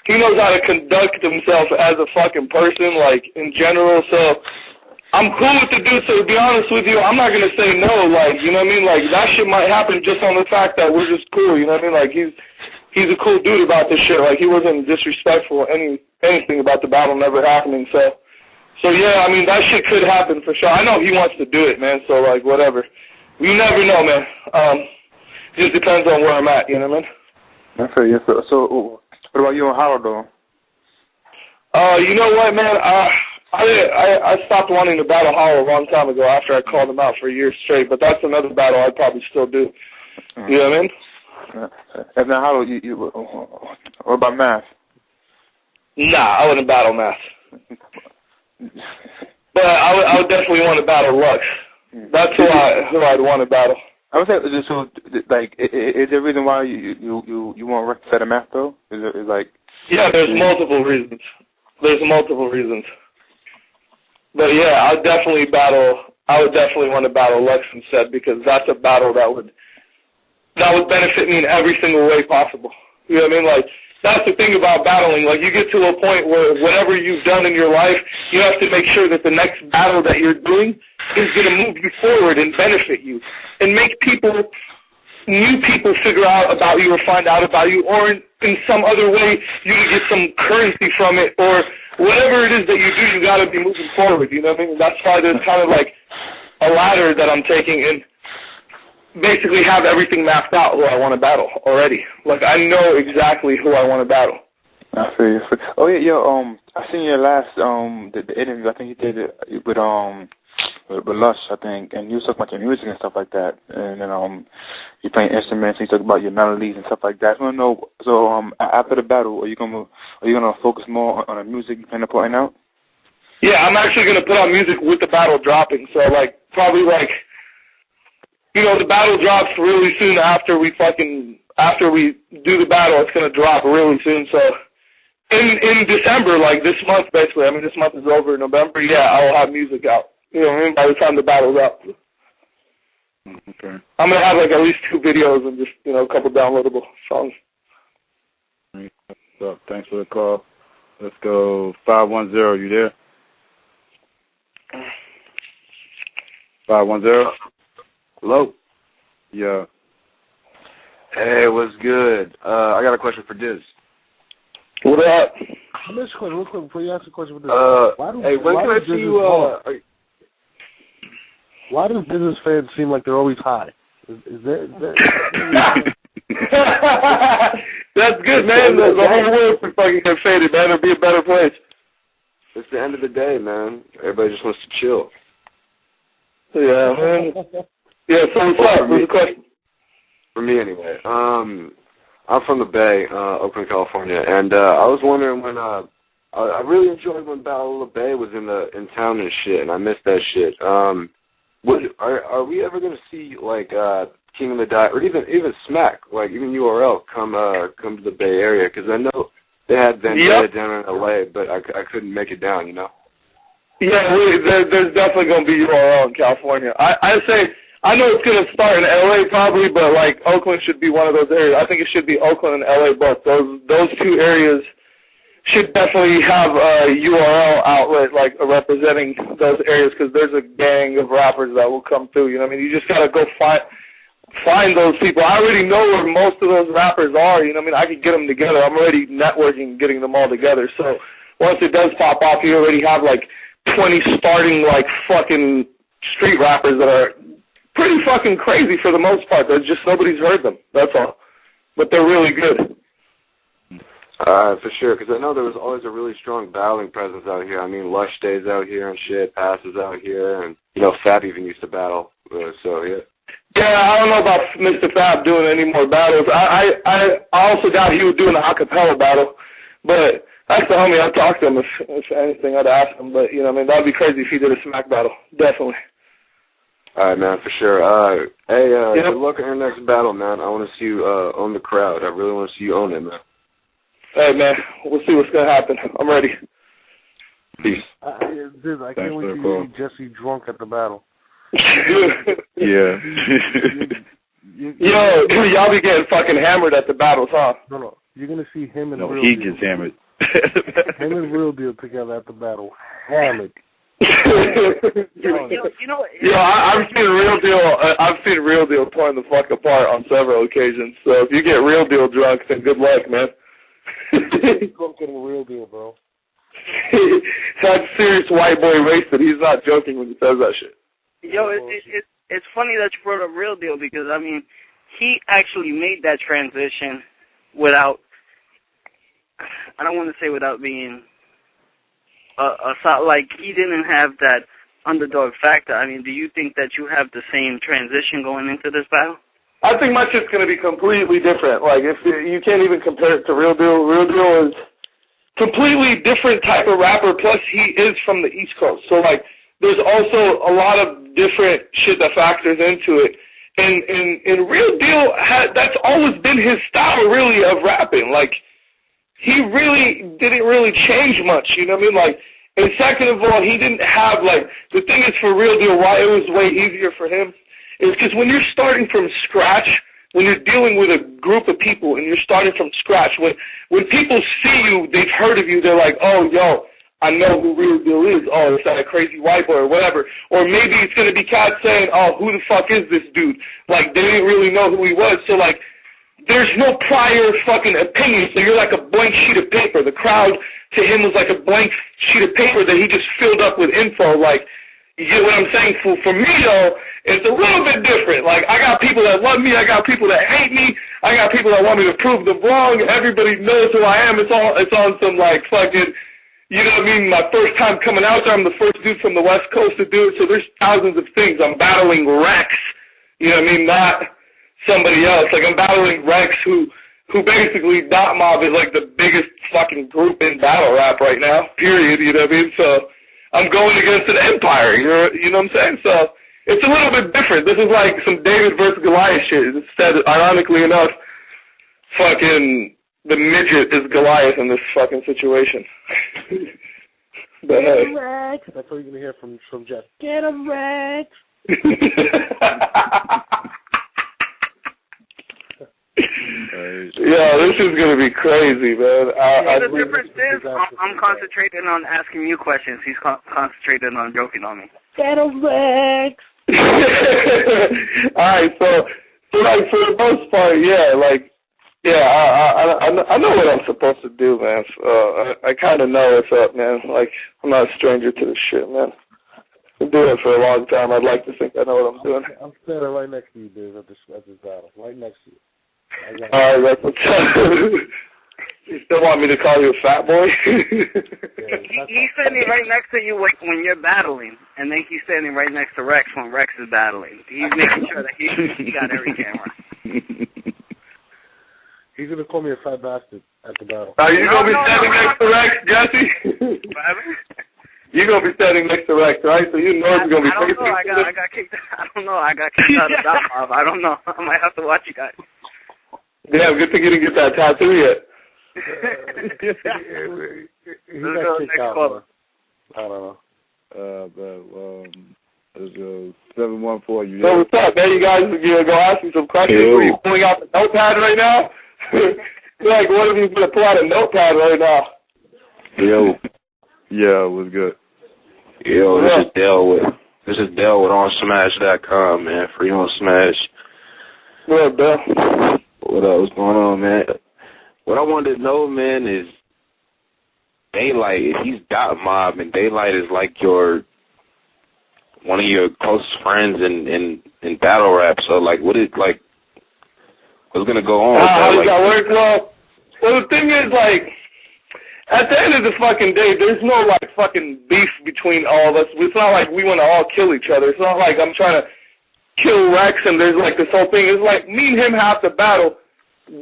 C: how to conduct himself as a fucking person, like, in general, so I'm cool with the dude, so to be honest with you, I'm not going to say no, like, you know what I mean? Like, that shit might happen just on the fact that we're just cool, you know what I mean? Like, he's a cool dude about this shit. Like, he wasn't disrespectful, anything about the battle never happening, so yeah, I mean, that shit could happen for sure. I know he wants to do it, man, so, like, whatever. You never know, man. Just depends on where I'm at, you know what I mean?
K: Okay, yeah, so what about you and Howard, though?
C: You know what, man? I stopped wanting to battle Howard a long time ago after I called him out for a year straight, but that's another battle I'd probably still do. You know what I mean?
K: And then Howard, what about Math?
C: Nah, I wouldn't battle Math. But I would definitely want to battle Lux. That's who I'd want to battle.
K: I would say, so, like, is there a reason why you want Rex to set a Math, though? Is like...
C: Yeah, there's multiple reasons. But yeah, I would definitely want to battle Lux instead, because that's a battle that would benefit me in every single way possible. You know what I mean? Like, that's the thing about battling. Like, you get to a point where whatever you've done in your life, you have to make sure that the next battle that you're doing is going to move you forward and benefit you and make new people figure out about you or find out about you, or in some other way you can get some currency from it, or whatever it is that you do, you got to be moving forward, you know what I mean? That's why there's kind of like a ladder that I'm taking and basically have everything mapped out who I want to battle already. Like, I know exactly who I want to battle.
K: I feel you. Oh, yeah, yo, I seen your last, the interview, I think you did it with, Lush, I think, and you was talking about your music and stuff like that, and then you playing instruments, and you talk about your melodies and stuff like that. I want to know. So after the battle, are you gonna focus more on the music you plan to put out?
L: Yeah, I'm actually gonna put out music with the battle dropping. So probably the battle drops really soon after we do the battle. It's gonna drop really soon. So in December, this month basically. I mean, this month is over. November, yeah, I'll have music out. You know what I mean? By the time the battle's up.
K: Okay.
L: I'm gonna have at least 2 videos and just a couple downloadable songs.
E: What's up? Thanks for the call. Let's go 510. You there? 510.
M: Hello.
E: Yeah.
M: Hey, what's good? I got a question for Diz.
L: What up?
C: Let me ask you a question real quick before you ask a question for Diz.
M: Hey, when can I see you?
C: Why does Diz's fans seem like they're always high? Is that
L: That's good, man. The whole world can fucking get faded, man. It'll be a better place.
M: It's the end of the day, man. Everybody just wants to chill.
L: Yeah, man. Yeah, so what's up? What's the question?
M: For me, anyway. I'm from the Bay, Oakland, California, and I was wondering when I really enjoyed when Battle of the Bay was in town and shit, and I missed that shit. Are we ever gonna see King of the Die or even Smack, even URL come to the Bay Area? Because I know they had Vendetta down in LA, but I couldn't make it down,
L: Yeah, there's definitely gonna be URL in California. I say I know it's gonna start in LA probably, but Oakland should be one of those areas. I think it should be Oakland and LA both. Those 2 areas should definitely have a URL outlet representing those areas, because there's a gang of rappers that will come through. You know what I mean? You just gotta go find those people. I already know where most of those rappers are. You know what I mean? I could get them together. I'm already networking, getting them all together. So once it does pop off, you already have 20 starting fucking street rappers that are pretty fucking crazy for the most part. There's just nobody's heard them. That's all. But they're really good.
M: For sure, because I know there was always a really strong battling presence out here. I mean, Lush stays out here and shit, Pass is out here, and, Fab even used to battle, so, yeah.
L: Yeah, I don't know about Mr. Fab doing any more battles. I also doubt he was doing an acapella battle, but that's the homie. I'd talk to him if anything. I'd ask him, but, that'd be crazy if he did a Smack battle, definitely.
M: All right, man, for sure. Hey, good luck on your next battle, man. I want to see you own the crowd. I really want to see you own it, man.
L: Hey, man, we'll see what's going to happen. I'm ready.
M: Peace.
C: I can't wait to see Jesse drunk at the battle.
E: Yeah.
L: Yo, y'all be getting fucking hammered at the battles, huh?
C: No. You're going to see him and
E: Real Deal. He gets hammered.
C: Him and Real Deal together at the battle. Hammered.
L: I've seen Real Deal torn the fuck apart on several occasions. So if you get Real Deal drunk, then good luck, man.
C: Drunk getting Real Deal, bro.
L: That's serious white boy wasted. He's not joking when he says that shit.
F: Yo, it's funny that you brought up Real Deal, because I mean, he actually made that transition without, I don't want to say without being he didn't have that underdog factor. I mean, do you think that you have the same transition going into this battle?
L: I think my shit's going to be completely different. If you can't even compare it to Real Deal. Real Deal is completely different type of rapper, plus he is from the East Coast. So, there's also a lot of different shit that factors into it. And Real Deal, that's always been his style, really, of rapping. He really didn't really change much, you know what I mean? And second of all, he didn't have, the thing is for Real Deal, why it was way easier for him is because when you're starting from scratch, when you're dealing with a group of people and you're starting from scratch, when people see you, they've heard of you, they're like, oh, yo, I know who Real Deal is. Oh, it's that crazy white boy or whatever. Or maybe it's going to be cats saying, oh, who the fuck is this dude? They didn't really know who he was. So, there's no prior fucking opinion, so you're like a blank sheet of paper. The crowd to him was like a blank sheet of paper that he just filled up with info. You get what I'm saying? For me, though, it's a little bit different. I got people that love me, I got people that hate me, I got people that want me to prove them wrong. Everybody knows who I am. It's on some fucking, You know what I mean? My first time coming out there, I'm the first dude from the West Coast to do it, so there's thousands of things. I'm battling Rex, you know what I mean, not somebody else. Like, I'm battling Rex, who basically, Dot Mob is like the biggest fucking group in battle rap right now, period, you know what I mean? So I'm going against an empire, you know what I'm saying? So it's a little bit different. This is like some David versus Goliath shit. Instead, ironically enough, fucking the midget is Goliath in this fucking situation. But hey.
C: Rex. That's what you're gonna hear from Jeff. Get him, Rex.
L: Yeah, this is gonna be crazy, man.
F: The difference is I'm concentrating on asking you questions. He's concentrating on joking on me.
C: Get him, Rex.
L: Alright, so like for the most part, yeah, like, yeah, I know what I'm supposed to do, man. I kind of know what's up, man. Like, I'm not a stranger to this shit, man. I've been doing it for a long time. I'd like to think I know what I'm doing.
C: I'm standing right next to you, dude, at this battle. Right next to you.
L: Alright, Rex, what's up? You still want me to call you a fat boy?
F: He's standing right next to you when you're battling, and then he's standing right next to Rex when Rex is battling. He's making sure that he got every camera.
C: He's going to call me a fat bastard at the battle.
L: Are you going to be standing next to Rex, Jesse? You're going to be standing next to Rex, right? So you know it's going to be crazy.
F: I got kicked out. I don't know. I got kicked out of Dot Mob. I don't know. I might have to watch you guys.
L: Damn, good thing you didn't get that tattoo yet.
C: He got kicked out, man. I don't know.
E: Let's go 714.
L: So what's up, man? You guys are going to go ask me some questions? Are you pulling out the notepad right now? Like, what if you going to pull out a notepad right now?
E: Yo. Yeah, what's good?
M: Yo, this is Dell with OnSmash.com, man. Free on Smash.
L: What up, Dell?
M: What up? What's going on, man? What I wanted to know, man, is Daylight. If he's Dot Mob and Daylight is like one of your closest friends in battle rap, so like, what's gonna go on?
L: How does that work? Well, the thing is, like, at the end of the fucking day, there's no, like, fucking beef between all of us. It's not like we want to all kill each other. It's not like I'm trying to kill Rex and there's, like, this whole thing. It's like me and him have to battle.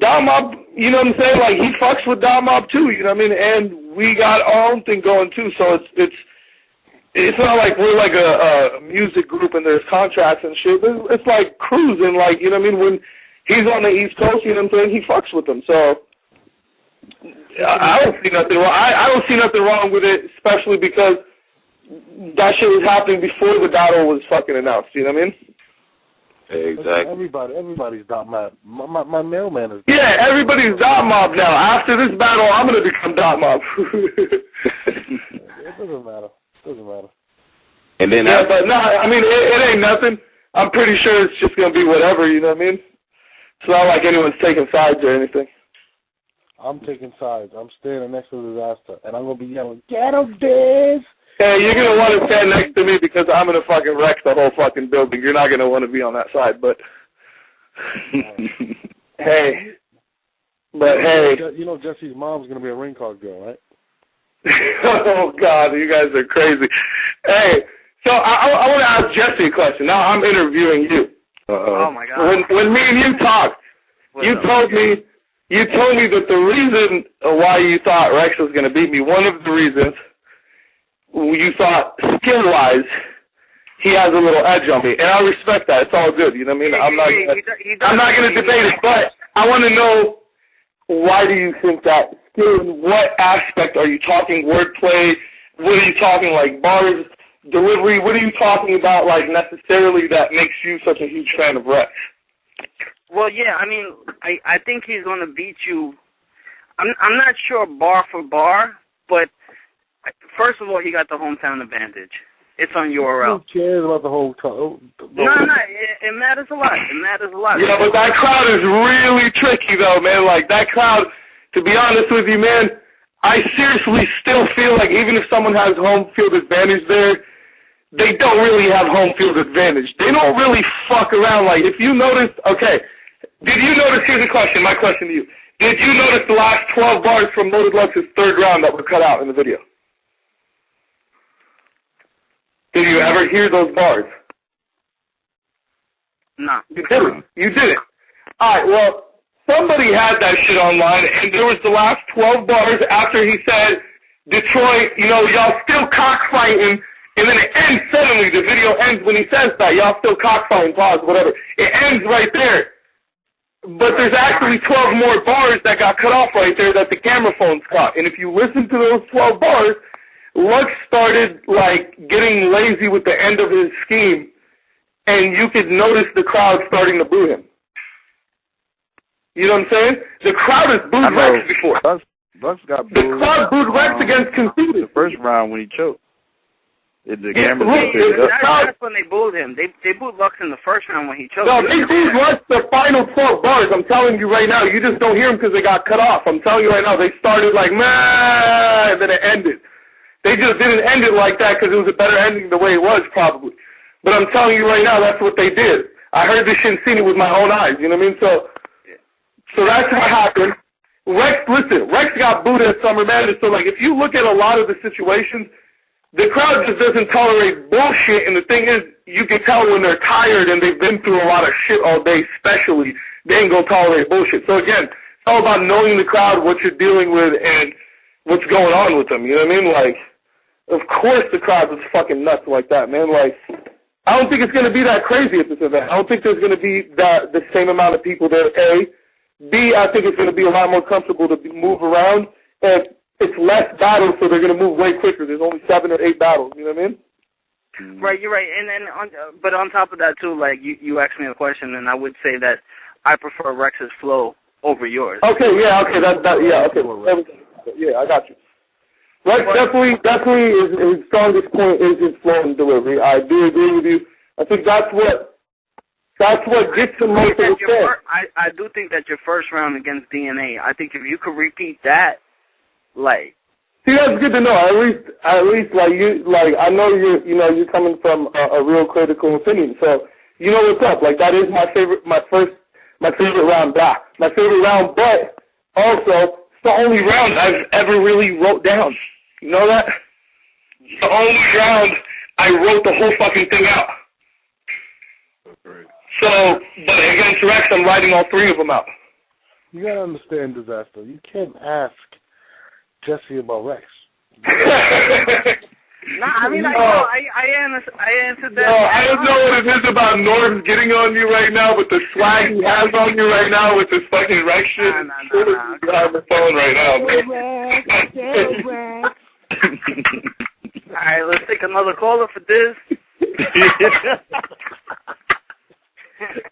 L: Dot Mob, you know what I'm saying? Like, he fucks with Dot Mob, too, you know what I mean? And we got our own thing going, too, so it's not like we're like a music group and there's contracts and shit. It's like cruising, like, you know what I mean? When he's on the East Coast, you know what I'm saying? He fucks with them, so I don't see nothing wrong. I don't see nothing wrong with it, especially because that shit was happening before the battle was fucking announced. You know what I mean?
M: Exactly.
C: Everybody's Dot Mob. My mailman is.
L: Yeah, everybody's Dot Mob now. After this battle, I'm gonna become Dot Mob.
C: It doesn't matter.
M: And then
L: but no, I mean it ain't nothing. I'm pretty sure it's just gonna be whatever. You know what I mean? It's not like anyone's taking sides or anything.
C: I'm taking sides. I'm standing next to Dizaster, and I'm gonna be yelling, "Get him, Diz!"
L: Hey, you're gonna want to stand next to me because I'm gonna fucking wreck the whole fucking building. You're not gonna want to be on that side, but hey,
C: you know Jesse's mom's gonna be a ring card girl, right?
L: Oh God, you guys are crazy. Hey, so I want to ask Jesse a question. Now I'm interviewing you.
F: Oh my God.
L: When me and you talked, you told me that the reason why you thought Rex was gonna beat me, one of the reasons you thought skill-wise he has a little edge on me, and I respect that. It's all good, you know what I mean? I'm not gonna debate it, but I want to know, why do you think that? What aspect are you talking? Wordplay? What are you talking, like bars, delivery? What are you talking about, like, necessarily that makes you such a huge fan of Rex?
F: Well, yeah, I mean, I think he's going to beat you. I'm not sure bar for bar, but first of all, he got the hometown advantage. It's on URL.
C: Who cares about the whole time?
F: No, it matters a lot. It matters a lot.
L: Yeah, but that crowd is really tricky, though, man. Like, that crowd, to be honest with you, man, I seriously still feel like even if someone has home field advantage there, they don't really have home field advantage. They don't really fuck around. Like, if you notice, okay, did you notice, here's a question, my question to you. Did you notice the last 12 bars from Loaded Lux's third round that were cut out in the video? Did you ever hear those bars?
F: No.
L: You didn't. You didn't. All right, well, somebody had that shit online, and there was the last 12 bars after he said, Detroit, y'all still cockfighting, and then it ends suddenly. The video ends when he says that. Y'all still cockfighting, pause, whatever. It ends right there. But there's actually 12 more bars that got cut off right there that the camera phones caught. And if you listen to those 12 bars, Lux started, getting lazy with the end of his scheme, and you could notice the crowd starting to boo him. You know what I'm saying? The crowd has booed Rex before.
E: Lux got booed.
L: The crowd booed Rex against Conceited.
E: The first round when he choked. The
L: camera
F: That's when they booed him. They booed Lux in the first round when he choked.
L: No, they booed Lux the final 12 bars. I'm telling you right now. You just don't hear them because they got cut off. I'm telling you right now. They started meh, and then it ended. They just didn't end it like that because it was a better ending the way it was, probably. But I'm telling you right now, that's what they did. I heard this shit and seen it with my own eyes. You know what I mean? So that's what happened. Rex got booed at Summer Madness. So, if you look at a lot of the situations, the crowd just doesn't tolerate bullshit. And the thing is, you can tell when they're tired and they've been through a lot of shit all day, especially, they ain't gonna tolerate bullshit. So, again, it's all about knowing the crowd, what you're dealing with, and what's going on with them. You know what I mean? Of course the crowd was fucking nuts like that, man. I don't think it's going to be that crazy at this event. I don't think there's going to be the same amount of people there, A. B, I think it's going to be a lot more comfortable to move around. And it's less battles, so they're going to move way quicker. There's only 7 or 8 battles, you know what I mean?
F: Right, you're right. But on top of that, too, you asked me a question, and I would say that I prefer Rex's flow over yours.
L: Okay, yeah, okay, yeah, I got you. Rex definitely his strongest point is his flow and delivery. I do agree with you. I think that's what gets him most of the fans.
F: I do think that your first round against DNA, I think if you could repeat that,
L: See, that's good to know. At least I know you're coming from a real critical opinion. So you know what's up. That is my favorite round back. My favorite round, but also it's the only round I've ever really wrote down. You know that? It's the only round I wrote the whole fucking thing out. So, but against Rex, I'm writing all 3 of them out.
C: You gotta understand, Dizaster. You can't ask Jesse about Rex.
F: I answered that.
L: No, I don't know what it is about Norm getting on you right now, but the swag he has on you right now with this fucking Rex shit. You're on the phone right now, man.
F: Alright, let's take another caller for this.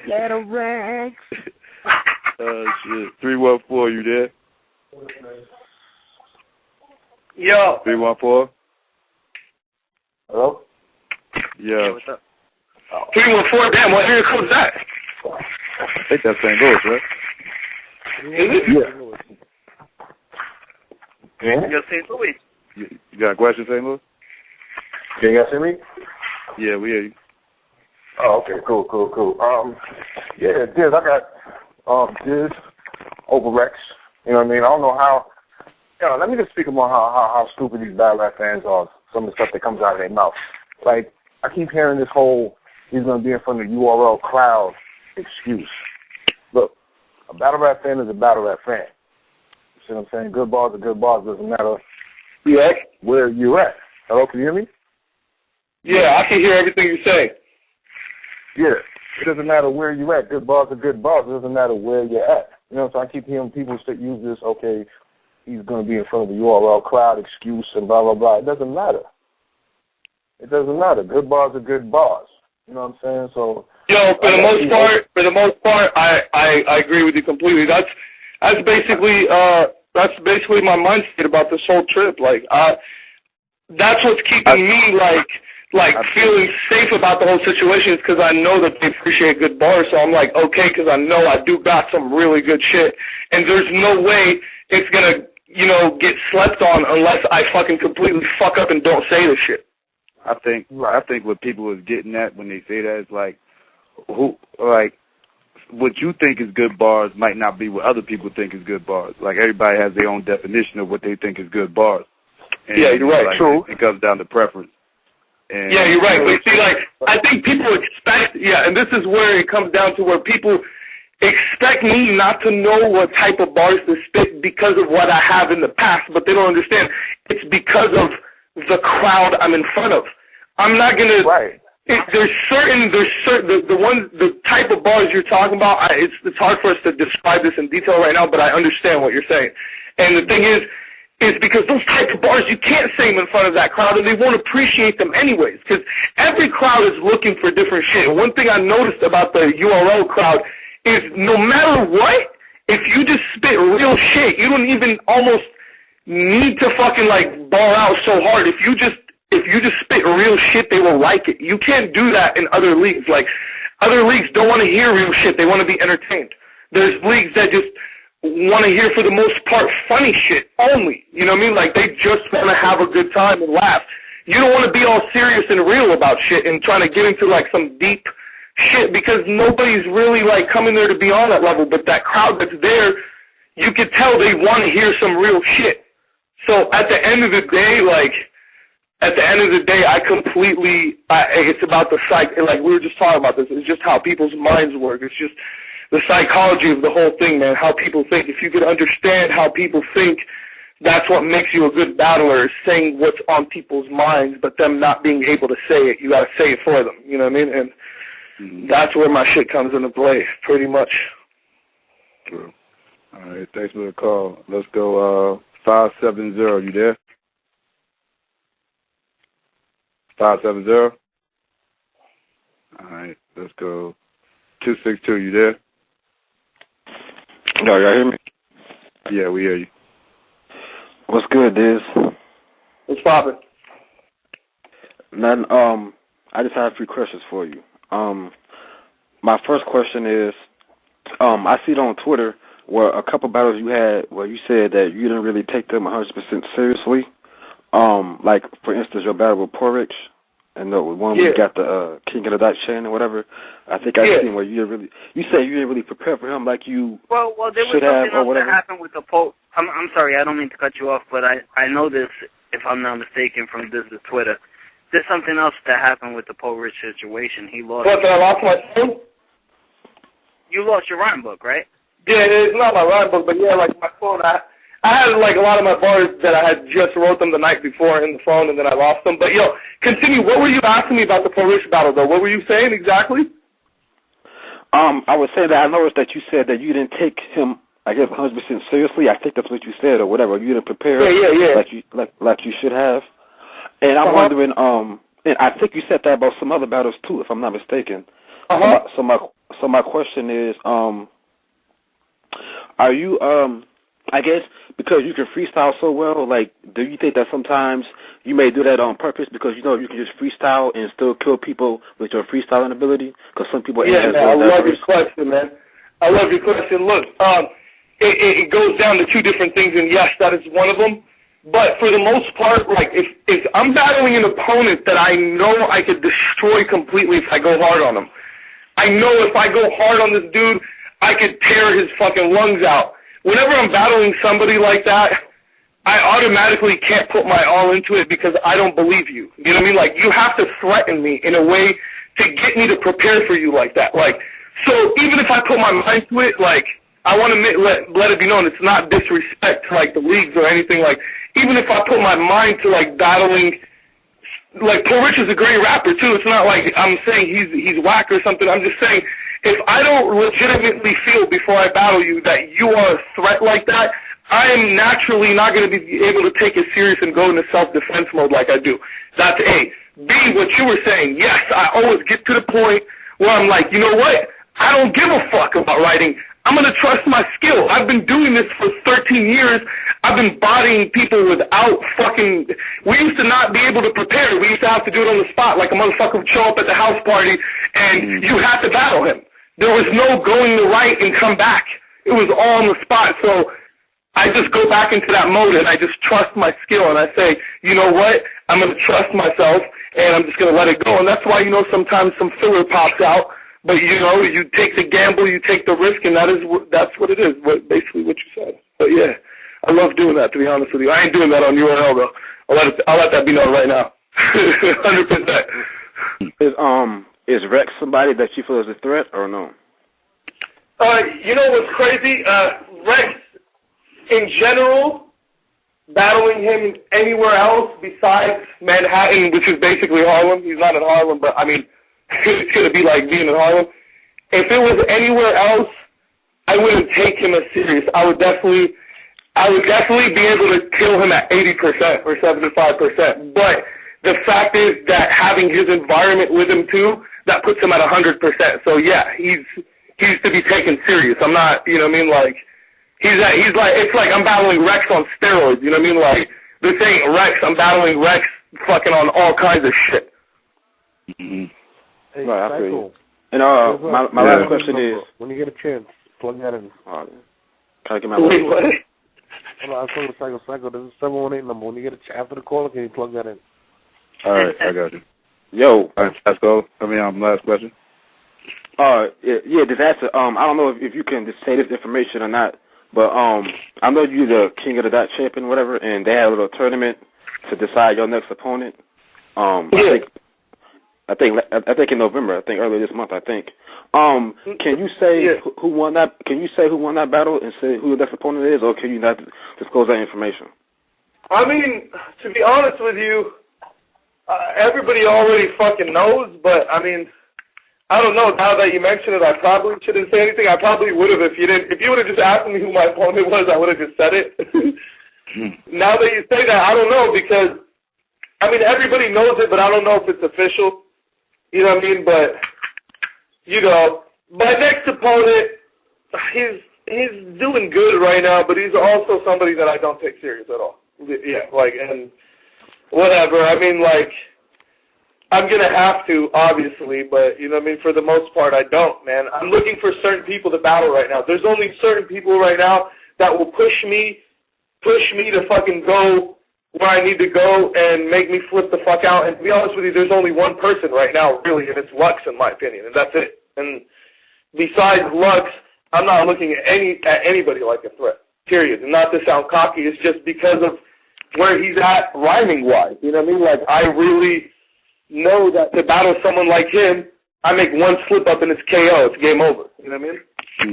J: Little Rex.
E: Shit. 314, you there?
L: Yo.
E: 314?
C: Hello?
E: Yeah.
F: What's up?
L: 314, damn, what area code is that?
E: I think that's St. Louis, right?
L: Is it?
C: Yeah.
F: Yo, St. Louis.
E: You got a question, St. Louis?
C: Can you guys hear me?
E: Yeah, we hear you.
C: Oh, okay, cool. Yeah, Diz, I got Diz over Rex. You know what I mean? I don't know how. Let me just speak about how stupid these battle rap fans are. Some of the stuff that comes out of their mouth. I keep hearing this whole he's gonna be in front of the URL crowd excuse. Look, a battle rap fan is a battle rap fan. You see what I'm saying? Good bars are good bars. Doesn't matter where you're at. Hello, can you hear me?
L: Yeah, I can hear everything you say.
C: Yeah. It doesn't matter where you're at. Good bars are good bars. It doesn't matter where you're at. You know, so I keep hearing people use this, okay, he's going to be in front of the URL crowd excuse and blah, blah, blah. It doesn't matter. It doesn't matter. Good bars are good bars. You know what I'm saying? So,
L: for the most part, I agree with you completely. That's basically my mindset about this whole trip. That's what's keeping me feeling safe about the whole situation is because I know that they appreciate good bars. So I'm okay, because I know I do got some really good shit, and there's no way it's gonna get slept on unless I fucking completely fuck up and don't say the shit.
E: I think what people is getting at when they say that is what you think is good bars might not be what other people think is good bars. Everybody has their own definition of what they think is good bars. And
L: yeah, you're right.
E: True. It comes down to preference. And
L: yeah, you're right. But see, like, I think people expect, and this is where it comes down to where people expect me not to know what type of bars to spit because of what I have in the past, but they don't understand. It's because of the crowd I'm in front of. I'm not gonna.
E: Right.
L: There's certain the type of bars you're talking about. It's hard for us to describe this in detail right now, but I understand what you're saying. And the thing is because those type of bars, you can't say them in front of that crowd, and they won't appreciate them anyways, because every crowd is looking for different shit. And one thing I noticed about the URL crowd is no matter what, if you just spit real shit, you don't even almost need to fucking, like, bar out so hard. If you just spit real shit, they will like it. You can't do that in other leagues. Like, other leagues don't want to hear real shit. They want to be entertained. There's leagues that just want to hear, for the most part, funny shit only. You know what I mean? Like, they just want to have a good time and laugh. You don't want to be all serious and real about shit and trying to get into, like, some deep shit, because nobody's really, like, coming there to be on that level. But that crowd that's there, you could tell they want to hear some real shit. So at the end of the day, it's about the psych. Like, we were just talking about this. It's just how people's minds work. It's just the psychology of the whole thing, man, how people think. If you could understand how people think, that's what makes you a good battler, is saying what's on people's minds, but them not being able to say it. You got to say it for them. You know what I mean? And that's where my shit comes into play, pretty much.
E: True. All right, thanks for the call. Let's go 570. You there? 570. All right, let's go 262. You there?
N: Yo, y'all hear me?
E: Yeah, we hear you.
N: What's good, Diz?
L: What's poppin'?
N: Nothing. I just have a few questions for you. My first question is, I see it on Twitter where a couple battles you had where you said that you didn't really take them 100% seriously. Like, for instance, your battle with Porridge, and the one where you got the King of the Dot chain or whatever. I think I seen where you said you didn't really prepare for him like you
F: well, there was
N: should have
F: something
N: or
F: else
N: whatever.
F: that happened with the Pope. I'm sorry, I don't mean to cut you off, but I know this, if I'm not mistaken, from this Twitter. There's something else that happened with the Porridge situation. He lost.
L: What, that I lost my phone?
F: You lost your rhyme book, right?
L: Yeah, it's not my rhyme book, but yeah, like my phone, I had, like, a lot of my bars that I had just wrote them the night before in the phone, and then I lost them. But, yo, continue. What were you asking me about the Porridge battle, though? What were you saying exactly?
N: I was saying that I noticed that you said that you didn't take him, I guess, 100% seriously. I think that's what you said or whatever. You didn't prepare like you should have. And I'm wondering, and I think you said that about some other battles, too, if I'm not mistaken. So my question is, are you, I guess, because you can freestyle so well, like, do you think that sometimes you may do that on purpose because, you know, you can just freestyle and still kill people with your freestyling ability? Because some people...
L: Yeah, man, I love your question, man. I love your question. Look, it goes down to two different things, and yes, that is one of them. But for the most part, like, if I'm battling an opponent that I know I could destroy completely if I go hard on him, I know if I go hard on this dude, I could tear his fucking lungs out. Whenever I'm battling somebody like that, I automatically can't put my all into it because I don't believe you. You know what I mean? Like, you have to threaten me in a way to get me to prepare for you like that. Like, so even if I put my mind to it, like, I want to let it be known it's not disrespect to, like, the leagues or anything. Like, even if I put my mind to, like, battling, like, Porridge is a great rapper, too. It's not like I'm saying he's whack or something. I'm just saying, if I don't legitimately feel before I battle you that you are a threat like that, I am naturally not going to be able to take it serious and go into self-defense mode like I do. That's A. B, what you were saying, yes, I always get to the point where I'm like, you know what? I don't give a fuck about writing. I'm going to trust my skill. I've been doing this for 13 years. I've been bodying people without fucking... We used to not be able to prepare. We used to have to do it on the spot, like a motherfucker would show up at the house party and you had to battle him. There was no going to right and come back. It was all on the spot. So I just go back into that mode and I just trust my skill and I say, you know what? I'm going to trust myself and I'm just going to let it go. And that's why, you know, sometimes some filler pops out. But, you know, you take the gamble, you take the risk, and that's what it is, basically what you said. But, yeah, I love doing that, to be honest with you. I ain't doing that on URL, though. I'll let that be known right now. 100%.
N: Is Rex somebody that you feel is a threat or no?
L: You know what's crazy? Rex, in general, battling him anywhere else besides Manhattan, which is basically Harlem. He's not in Harlem, but I mean, it's going to be like being in Harlem. If it was anywhere else, I wouldn't take him as serious. I would definitely be able to kill him at 80% or 75%. But the fact is that having his environment with him too, that puts him at 100%. So yeah, he's to be taken serious. I'm not, you know what I mean? Like, he's like, it's like I'm battling Rex on steroids, you know what I mean? Like, this ain't Rex, I'm battling Rex fucking on all kinds of shit.
N: Mm-hmm.
C: Hey,
N: right, I feel
C: Psycho.
N: you. And my last question is,
C: when you get a chance, plug that in.
N: Can I get my
L: Wait, what?
C: I'm talking to Psycho. This is 718 number. When you get after the call, can you plug that in?
E: All right, I got you.
N: Yo.
E: All right, let's go. Last question.
N: Yeah, Dizaster. I don't know if you can just say this information or not, but I know you're the King of the Dot champion, whatever, and they had a little tournament to decide your next opponent. I think in November. I think earlier this month. I think. Can you say who won that? Can you say who won that battle and say who your next opponent is, or can you not disclose that information?
L: I mean, to be honest with you, everybody already fucking knows, but I mean, I don't know. Now that you mention it, I probably shouldn't say anything. I probably would have if you didn't. If you would have just asked me who my opponent was, I would have just said it. Now that you say that, I don't know because, I mean, everybody knows it, but I don't know if it's official. You know what I mean? But, you know, my next opponent, he's doing good right now, but he's also somebody that I don't take serious at all. Yeah, like, and whatever. I mean, like, I'm going to have to, obviously, but, you know what I mean, for the most part, I don't, man. I'm looking for certain people to battle right now. There's only certain people right now that will push me to fucking go where I need to go and make me flip the fuck out. And to be honest with you, there's only one person right now, really, and it's Lux, in my opinion, and that's it. And besides Lux, I'm not looking at anybody like a threat, period. And not to sound cocky, it's just because of where he's at rhyming-wise. You know what I mean? Like, I really know that to battle someone like him, I make one slip-up and it's KO. It's game over. You know what I mean?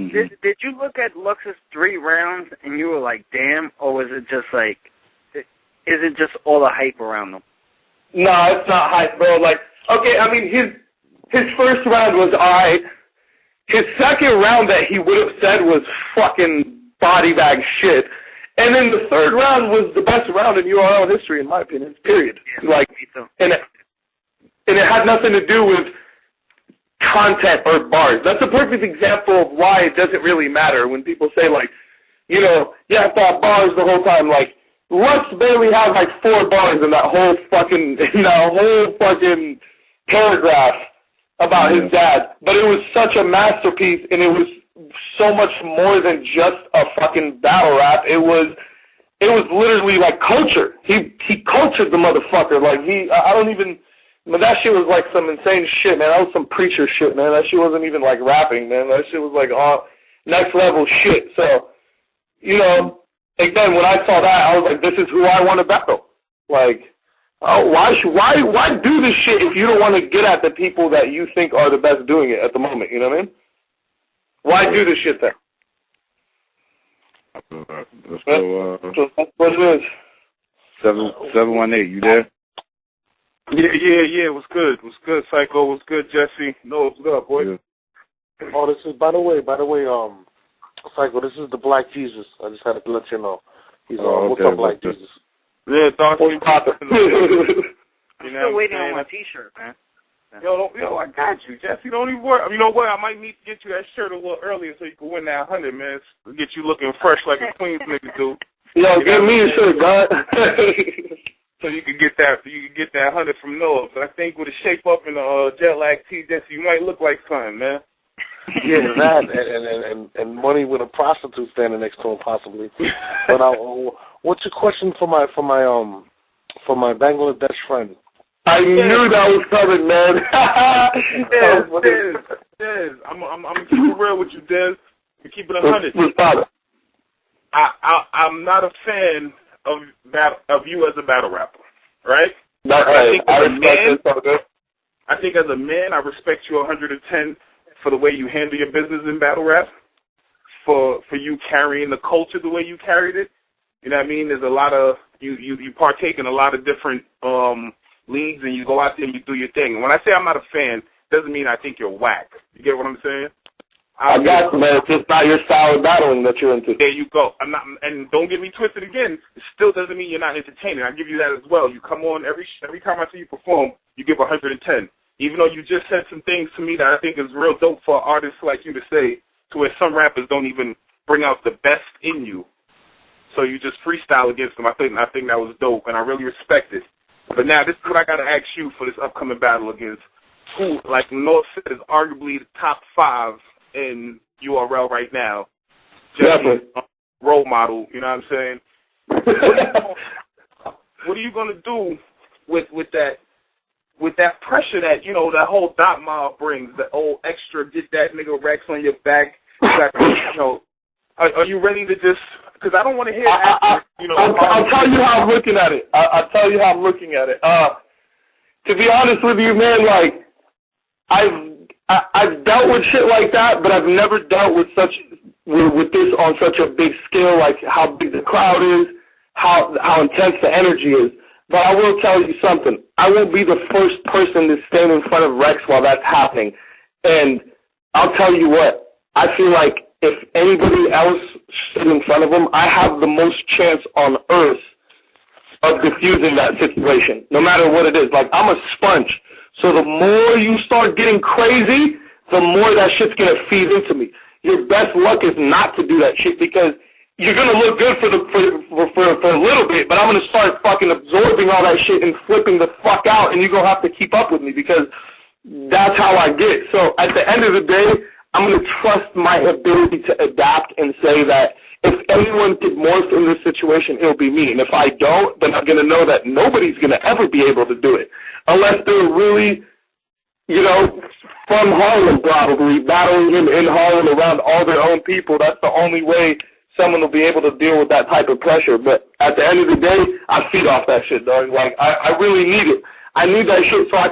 F: Mm-hmm. Did you look at Lux's 3 rounds and you were like, damn, or was it just like, is it just all the hype around them?
L: No, it's not hype, bro. Like, okay, I mean, his first round was alright. His second round that he would have said was fucking body bag shit. And then the third round was the best round in URL history, in my opinion, period.
F: Yeah,
L: like, and it had nothing to do with content or bars. That's a perfect example of why it doesn't really matter when people say, like, you know, yeah, I thought bars the whole time. Like, Lux barely had like 4 bars in that whole fucking paragraph about his dad. But it was such a masterpiece, and it was so much more than just a fucking battle rap. It was literally like culture. He cultured the motherfucker. Like, I don't even, but that shit was like some insane shit, man. That was some preacher shit, man. That shit wasn't even like rapping, man. That shit was like next level shit. So, you know, again, when I saw that, I was like, this is who I want to battle. Like, oh, why do this shit if you don't want to get at the people that you think are the best doing it at the moment? You know what I mean? Why do this shit then?
E: Let's go.
L: So that's what it is.
E: 718, you there?
C: Yeah. What's good, Psycho? What's good, Jesse? No, what's up, boy?
E: Yeah.
C: Oh, this is, by the way, Psycho, this is the Black Jesus. I just had to let you know. He's what's up, Black Jesus?
L: Yeah, Dr. Potter.
F: Still waiting on my T-shirt, man.
C: Yo, I got you, Jesse. Don't even worry. You know what? I might need to get you that shirt a little earlier so you can win that 100, man. Get you looking fresh like a Queens nigga do.
L: Yo, give me a shirt, God.
C: So you can get that 100 from Noah. But I think with a shape up in a jet lag tee, Jesse, you might look like something, man. Yeah, that and money with a prostitute standing next to him, possibly. But what's your question for my Bangladesh friend?
L: I knew that was coming, man.
C: Dez, I'm gonna keep it real with you, Dez. You keep it 100. I'm not a fan of you as a battle rapper, right?
G: I think as a man, I respect you 110 for the way you handle your business in battle rap, for you carrying the culture the way you carried it. You know what I mean? There's a lot of you partake in a lot of different leagues, and you go out there and you do your thing. And when I say I'm not a fan, doesn't mean I think you're whack. You get what I'm saying?
L: I got you, man. It's just not your style of battling that you're into.
G: There you go. I'm not, and don't get me twisted again. It still doesn't mean you're not entertaining. I give you that as well. You come on every time I see you perform, you give 110. Even though you just said some things to me that I think is real dope for artists like you to say, to where some rappers don't even bring out the best in you. So you just freestyle against them. I think that was dope, and I really respect it. But now this is what I got to ask you for this upcoming battle against who, like North said, is arguably the top 5 in URL right now. Just role model, you know what I'm saying? What are you gonna do with that pressure that, you know, that whole dot mob brings, the old extra get that nigga Rex on your back? You know, are you ready to just? Because I don't want to hear.
L: I'll tell you how I'm looking at it. I'll tell you how I'm looking at it. To be honest with you, man, like I've dealt with shit like that, but I've never dealt with this on such a big scale, like how big the crowd is, how intense the energy is. But I will tell you something. I won't be the first person to stand in front of Rex while that's happening. And I'll tell you what, I feel like if anybody else stood in front of him, I have the most chance on earth of diffusing that situation, no matter what it is. Like, I'm a sponge. So the more you start getting crazy, the more that shit's going to feed into me. Your best luck is not to do that shit, because you're going to look good for a little bit, but I'm going to start fucking absorbing all that shit and flipping the fuck out, and you're going to have to keep up with me, because that's how I get. So at the end of the day, I'm going to trust my ability to adapt and say that if anyone could morph in this situation, it'll be me. And if I don't, then I'm going to know that nobody's going to ever be able to do it. Unless they're really, you know, from Harlem probably, battling in Harlem around all their own people. That's the only way someone will be able to deal with that type of pressure. But at the end of the day, I feed off that shit, dog. Like, I really need it. I need that shit so I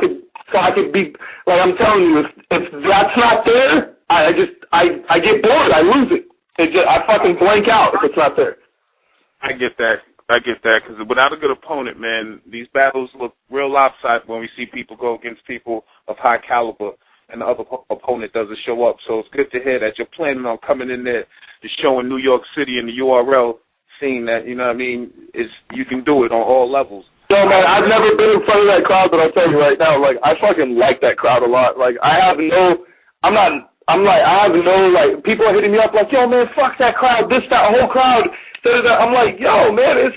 L: could be, like I'm telling you, if that's not there, I get bored. I lose it. I fucking blank out if it's not there.
G: I get that, because without a good opponent, man, these battles look real lopsided when we see people go against people of high caliber and the other opponent doesn't show up. So it's good to hear that you're planning on coming in there to showing New York City and the URL scene that, you know what I mean, you can do it on all levels.
L: Yo, man, I've never been in front of that crowd, but I'll tell you right now, like, I fucking like that crowd a lot. Like, people are hitting me up like, yo, man, fuck that crowd, that whole crowd. I'm like, yo, man,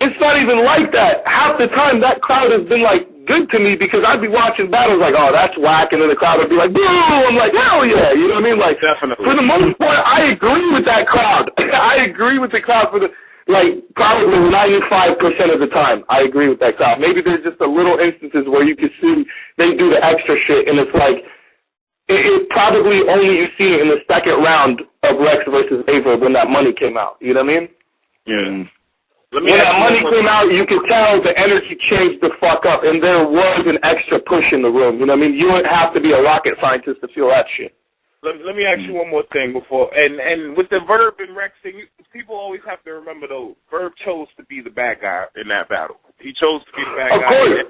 L: it's not even like that. Half the time, that crowd has been, like, good to me, because I'd be watching battles like, oh, that's whack, and then the crowd would be like, boo! I'm like, hell yeah, you know what I mean? Like, definitely. For the most part, I agree with that crowd. I agree with the crowd probably 95% of the time. I agree with that crowd. Maybe there's just a little instances where you can see they do the extra shit, and it's like, it probably only you see it in the second round of Rex versus Ava when that money came out. You know what I mean?
G: Yeah.
L: When that money came out, you could tell the energy changed the fuck up, and there was an extra push in the room. You know what I mean? You wouldn't have to be a rocket scientist to feel that shit.
G: Let me ask you one more thing before, and with the Verb and Rex thing, people always have to remember, though, Verb chose to be the bad guy in that battle. He chose to be the bad guy.
L: Of course.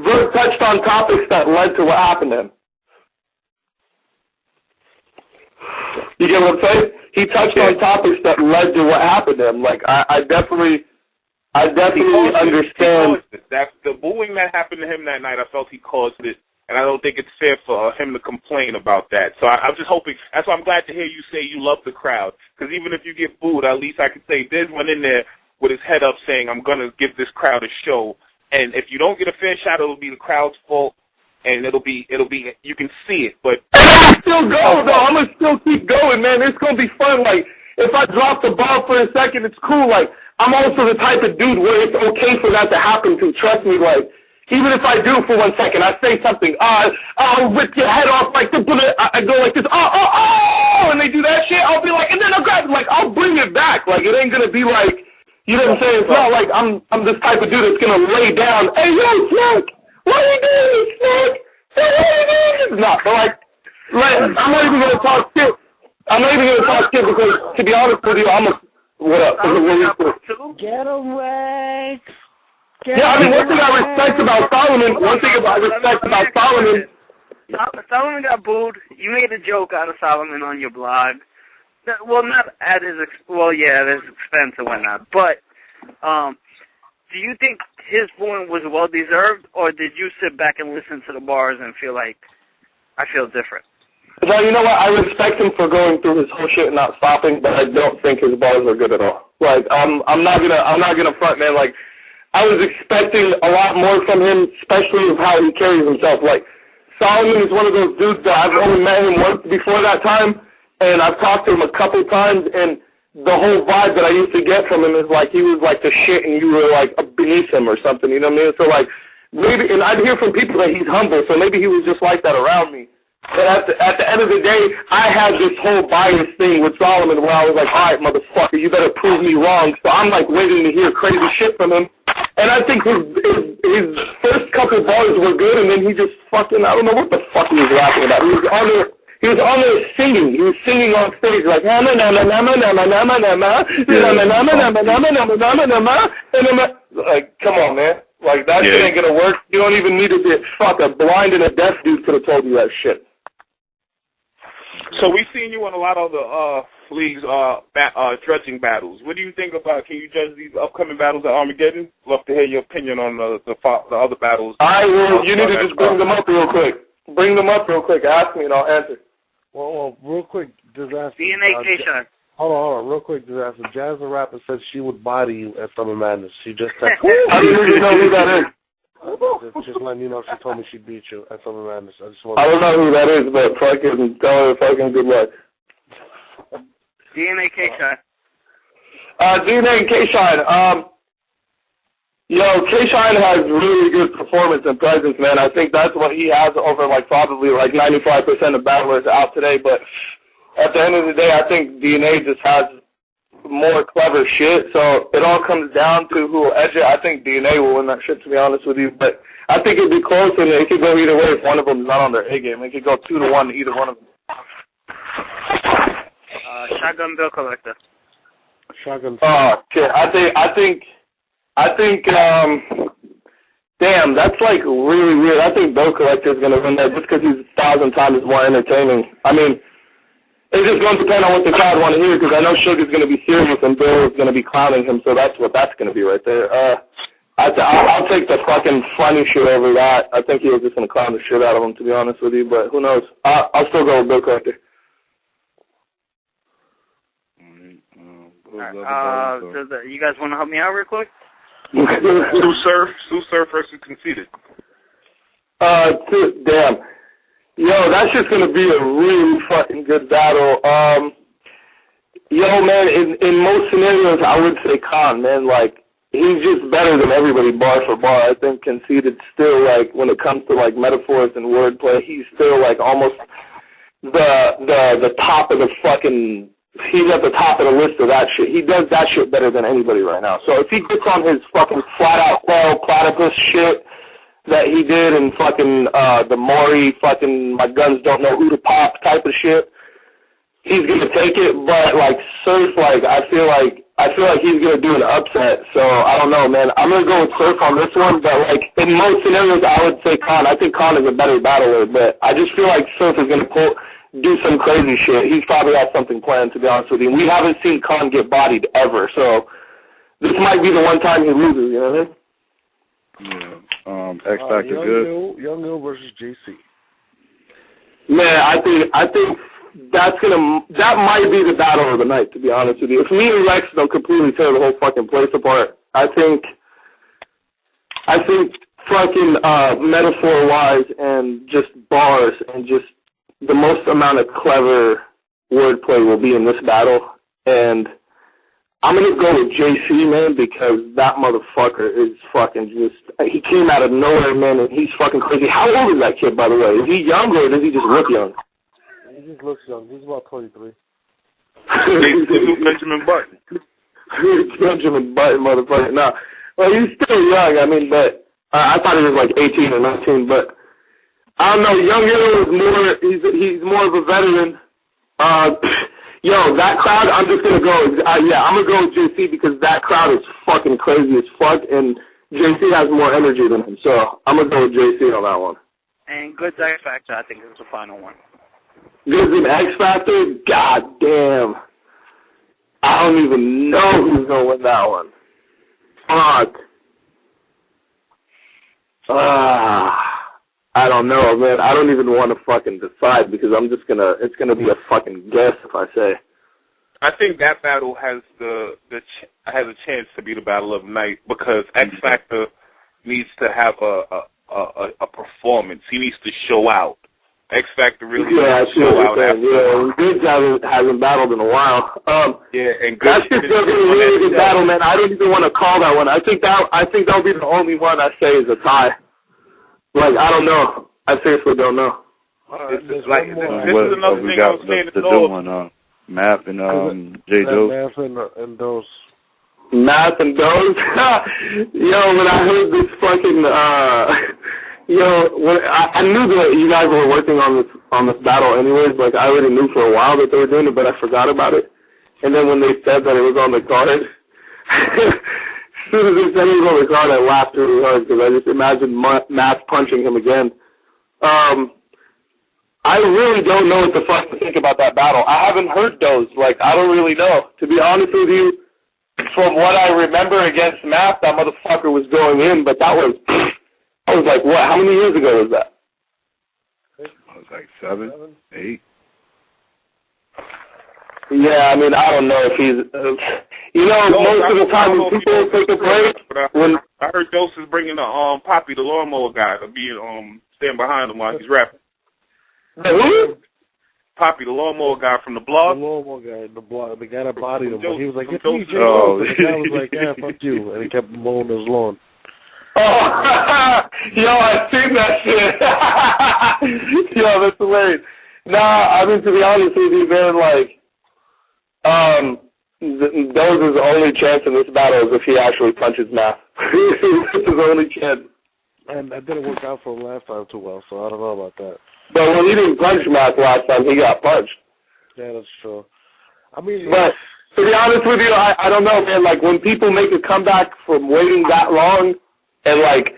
L: Verb touched on topics that led to what happened to him. You get what I'm saying? He touched on topics that led to what happened to him. Like, I definitely understand.
G: The booing that happened to him that night, I felt he caused it, and I don't think it's fair for him to complain about that. So I'm just hoping, that's why I'm glad to hear you say you love the crowd, because even if you get booed, at least I can say there's one in there with his head up saying, I'm going to give this crowd a show, and if you don't get a fair shot, it'll be the crowd's fault, and it'll be, you can see it, but
L: still go, though. I'm going to still keep going, man. It's going to be fun. Like, if I drop the ball for a second, it's cool. Like, I'm also the type of dude where it's okay for that to happen to. Trust me, like, even if I do for 1 second, I say something, I'll rip your head off like this, I go like this, and they do that shit, I'll be like, and then I'll grab it, like, I'll bring it back. Like, it ain't going to be like, You know what I'm saying? It's not like I'm this type of dude that's gonna lay down. Hey, yo, Snack, what are you doing, Snack? Hey, what are you doing? It's not. But like, I'm not even gonna talk shit. I'm not even gonna talk shit because, to be honest with you, what up?
I: Get away.
L: Yeah, I mean, one thing I respect about Solomon,
F: Solomon got booed. You made a joke out of Solomon on your blog. Well, not at his at his expense and whatnot. But do you think his booing was well deserved, or did you sit back and listen to the bars and feel like I feel different?
L: No, you know what? I respect him for going through his whole shit and not stopping, but I don't think his bars are good at all. Like, I'm not gonna front, man. Like, I was expecting a lot more from him, especially of how he carries himself. Like, Solomon is one of those dudes that I've only met him once before that time, and I've talked to him a couple times, and the whole vibe that I used to get from him is like he was like the shit and you were like beneath him or something, you know what I mean? So like, maybe, and I'd hear from people that he's humble, so maybe he was just like that around me. But at the end of the day, I had this whole bias thing with Solomon where I was like, all right, motherfucker, you better prove me wrong. So I'm like waiting to hear crazy shit from him. And I think his first couple bars were good, and then he just fucking, I don't know what the fuck he was rapping about. He was on there singing. He was singing on stage like, like, come on, man. Like, that shit ain't gonna work. You don't even need to be a blind and a deaf dude could have told you that shit.
O: So we've seen you in a lot of the leagues judging battles. What do you think about? Can you judge these upcoming battles at Armageddon? Love to hear your opinion on the other battles.
L: I will. You need to just bring them up real quick. Ask me and I'll answer.
C: Well, real quick, Dizaster.
F: DNA K-Shine.
C: Hold on, real quick, Dizaster. Jazz the Rapper said she would body you at Summer Madness. She just texted me.
L: I don't even know who that is.
C: Just letting you know, she told me she beat you at Summer Madness. I
L: don't know who that is, but fucking tell her fucking good luck.
F: DNA K-Shine.
L: DNA K-Shine. K-Shine has really good performance and presence, man. I think that's what he has over probably 95% of battlers out today. But at the end of the day, I think DNA just has more clever shit. So it all comes down to who will edge it. I think DNA will win that shit, to be honest with you. But I think it'd be close, and it could go either way if one of them is not on their A game. It could go 2-1 to either one of them.
F: Shotgun Bill Collector.
C: Shotgun.
L: Oh shit! I think. Damn, that's really weird. I think Bill Collector is gonna win that just because he's 1,000 times more entertaining. I mean, it's just going to depend on what the crowd want to hear, because I know Sugar's gonna be serious and Bill is gonna be clowning him, so that's what that's gonna be right there. I'll take the fucking funny shit over that. I think he was just gonna clown the shit out of him, to be honest with you, but who knows? I'll still go with Bill Collector.
F: You guys want to help me out real quick?
O: Sue Surf versus Conceited.
L: Damn. Yo, that's just gonna be a really fucking good battle. Man, in most scenarios, I would say Khan, man. He's just better than everybody bar for bar. I think Conceited still, when it comes to, metaphors and wordplay, he's still, almost the top of the fucking... He's at the top of the list of that shit. He does that shit better than anybody right now. So if he gets on his fucking flat-out platypus shit that he did and fucking the Maury fucking my guns don't know who to pop type of shit, he's gonna take it. But Surf, I feel like he's gonna do an upset. So I don't know, man. I'm gonna go with Surf on this one. But in most scenarios, I would say Khan. I think Khan is a better battler, but I just feel like Surf is gonna do some crazy shit. He's probably got something planned, to be honest with you. We haven't seen Khan get bodied ever, so this might be the one time he loses, you know what I mean?
E: Yeah. X Factor good.
C: Young Hill versus JC.
L: Man, I think that might be the battle of the night, to be honest with you. If me and Rex don't completely tear the whole fucking place apart, I think fucking metaphor-wise and just bars and just the most amount of clever wordplay will be in this battle, and I'm going to go with JC, man, because that motherfucker is fucking he came out of nowhere, man, and he's fucking crazy. How old is that kid, by the way? Is he young, or does he just look young?
C: He just looks young. He's about 23.
O: Benjamin Button.
L: Benjamin Button, motherfucker. No, well, he's still young. I mean, but I thought he was like 18 or 19. But I don't know. Young Hero is more. He's more of a veteran. Yo, that crowd. I'm just gonna go. Yeah, I'm gonna go with JC because that crowd is fucking crazy as fuck, and JC has more energy than him. So I'm gonna go with JC on that one.
F: And Good's X Factor, I think, is the final one.
L: Good's an X Factor? God damn. I don't even know who's gonna win that one. Fuck. I don't know, man. I don't even want to fucking decide because it's gonna be a fucking guess if I say.
O: I think that battle has has a chance to be the battle of the night because X Factor needs to have a performance. He needs to show out. X Factor really needs to show out.
L: Yeah, Good hasn't battled in a while.
O: Yeah, and
L: that's just gonna be a really good battle, man. I don't even want to call that one. I think that'll be the only one I say is a tie. Like, I don't know. I seriously don't know.
O: This is another thing I was saying.
E: The new one, Math and J. Dose.
C: Math and Dose.
L: Math and Dose? Yo, when I heard this fucking, when I knew that you guys were working on this battle anyways. Like, I already knew for a while that they were doing it, but I forgot about it. And then when they said that it was on the card, as soon as they said it was on the card, I laughed really hard because I just imagined Math punching him again. I really don't know what the fuck to think about that battle. I haven't heard those. Like, I don't really know. To be honest with you, from what I remember against Math, that motherfucker was going in, but I was like, what? How many years ago was that?
E: I was like 7, 8.
L: Yeah, I mean, I don't know if he's, most of the time when people take a break,
O: I heard Dose is bringing Poppy, the lawnmower guy, to be stand behind him while he's rapping.
L: Who?
O: Poppy, the lawnmower guy from the blog.
C: The lawnmower guy, the guy that bodied him. He was like,
O: it's
C: me, J. The guy was like, yeah, fuck you. And he kept mowing his lawn.
L: Oh, yo, I seen that shit. Yo, that's hilarious. Nah, I mean, to be honest with you, man, like, Doze's only chance in this battle is if he actually punches Math. That's his only chance.
C: And that didn't work out for him last time too well, so I don't know about that.
L: But when he didn't punch Math last time, he got punched.
C: Yeah, that's true. I mean,
L: but to be honest with you, I don't know, man. Like, when people make a comeback from waiting that long, and like,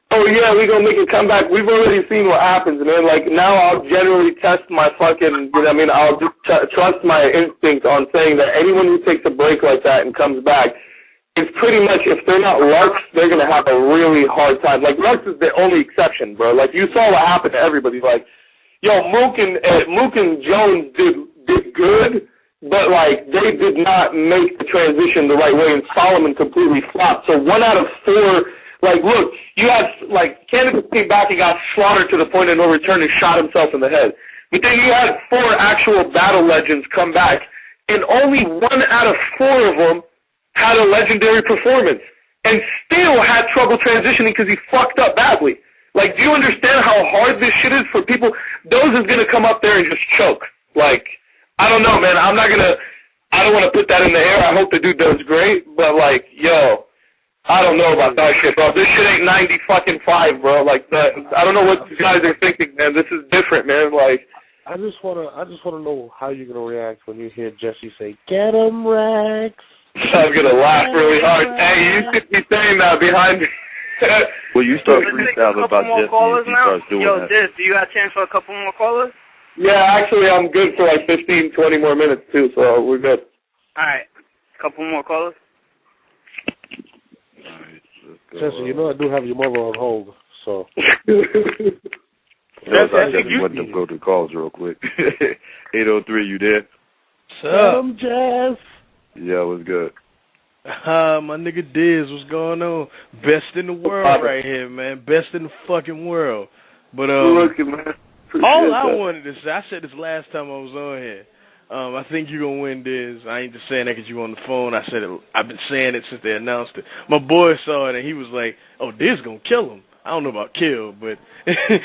L: oh yeah, we gonna make a comeback. We've already seen what happens, man. Like, now I'll generally test my fucking, I'll just trust my instinct on saying that anyone who takes a break like that and comes back, it's pretty much, if they're not Lux, they're going to have a really hard time. Like, Lux is the only exception, bro. Like, you saw what happened to everybody. Like, yo, Mook and Jones did good, but, like, they did not make the transition the right way, and Solomon completely flopped. So 1 out of 4, like, look, you had, like, Canada came back and got slaughtered to the point of no return and shot himself in the head. But then you had 4 actual battle legends come back, and only 1 out of 4 of them had a legendary performance and still had trouble transitioning because he fucked up badly. Like, do you understand how hard this shit is for people? Dose is going to come up there and just choke. Like, I don't know, man. I don't want to put that in the air. I hope the dude does great, but, like, yo, I don't know about that shit, bro. This shit ain't 90-5, bro. Like, I don't know what you guys are thinking, man. This is different, man. Like,
C: I just wanna know how you're gonna react when you hear Jesse say, "Get him, Rex."
L: I'm gonna laugh really hard. Hey, you should be saying that behind me.
E: Well, you start freestyling about Jesse if he starts doing that.
F: Yo, do you got a chance for a couple more callers?
L: Yeah, actually, I'm good for like 15, 20 more minutes, too, so we're good.
F: All right. Couple more callers?
C: Jesse, you know I do have your mother on hold, so.
E: I just want them to go to calls real quick. 803, you there?
P: What's up?
C: Jeff.
E: Yeah, what's good?
P: My nigga Diz, what's going on? Best in the world right here, man. Best in the fucking world. But
L: looking, man.
P: all I wanted to say, I said this last time I was on here. I think you're gonna win Diz. I ain't just saying that because you on the phone. I said it. I've been saying it since they announced it. My boy saw it and he was like, "Oh, Diz gonna kill him." I don't know about kill, but
L: yeah,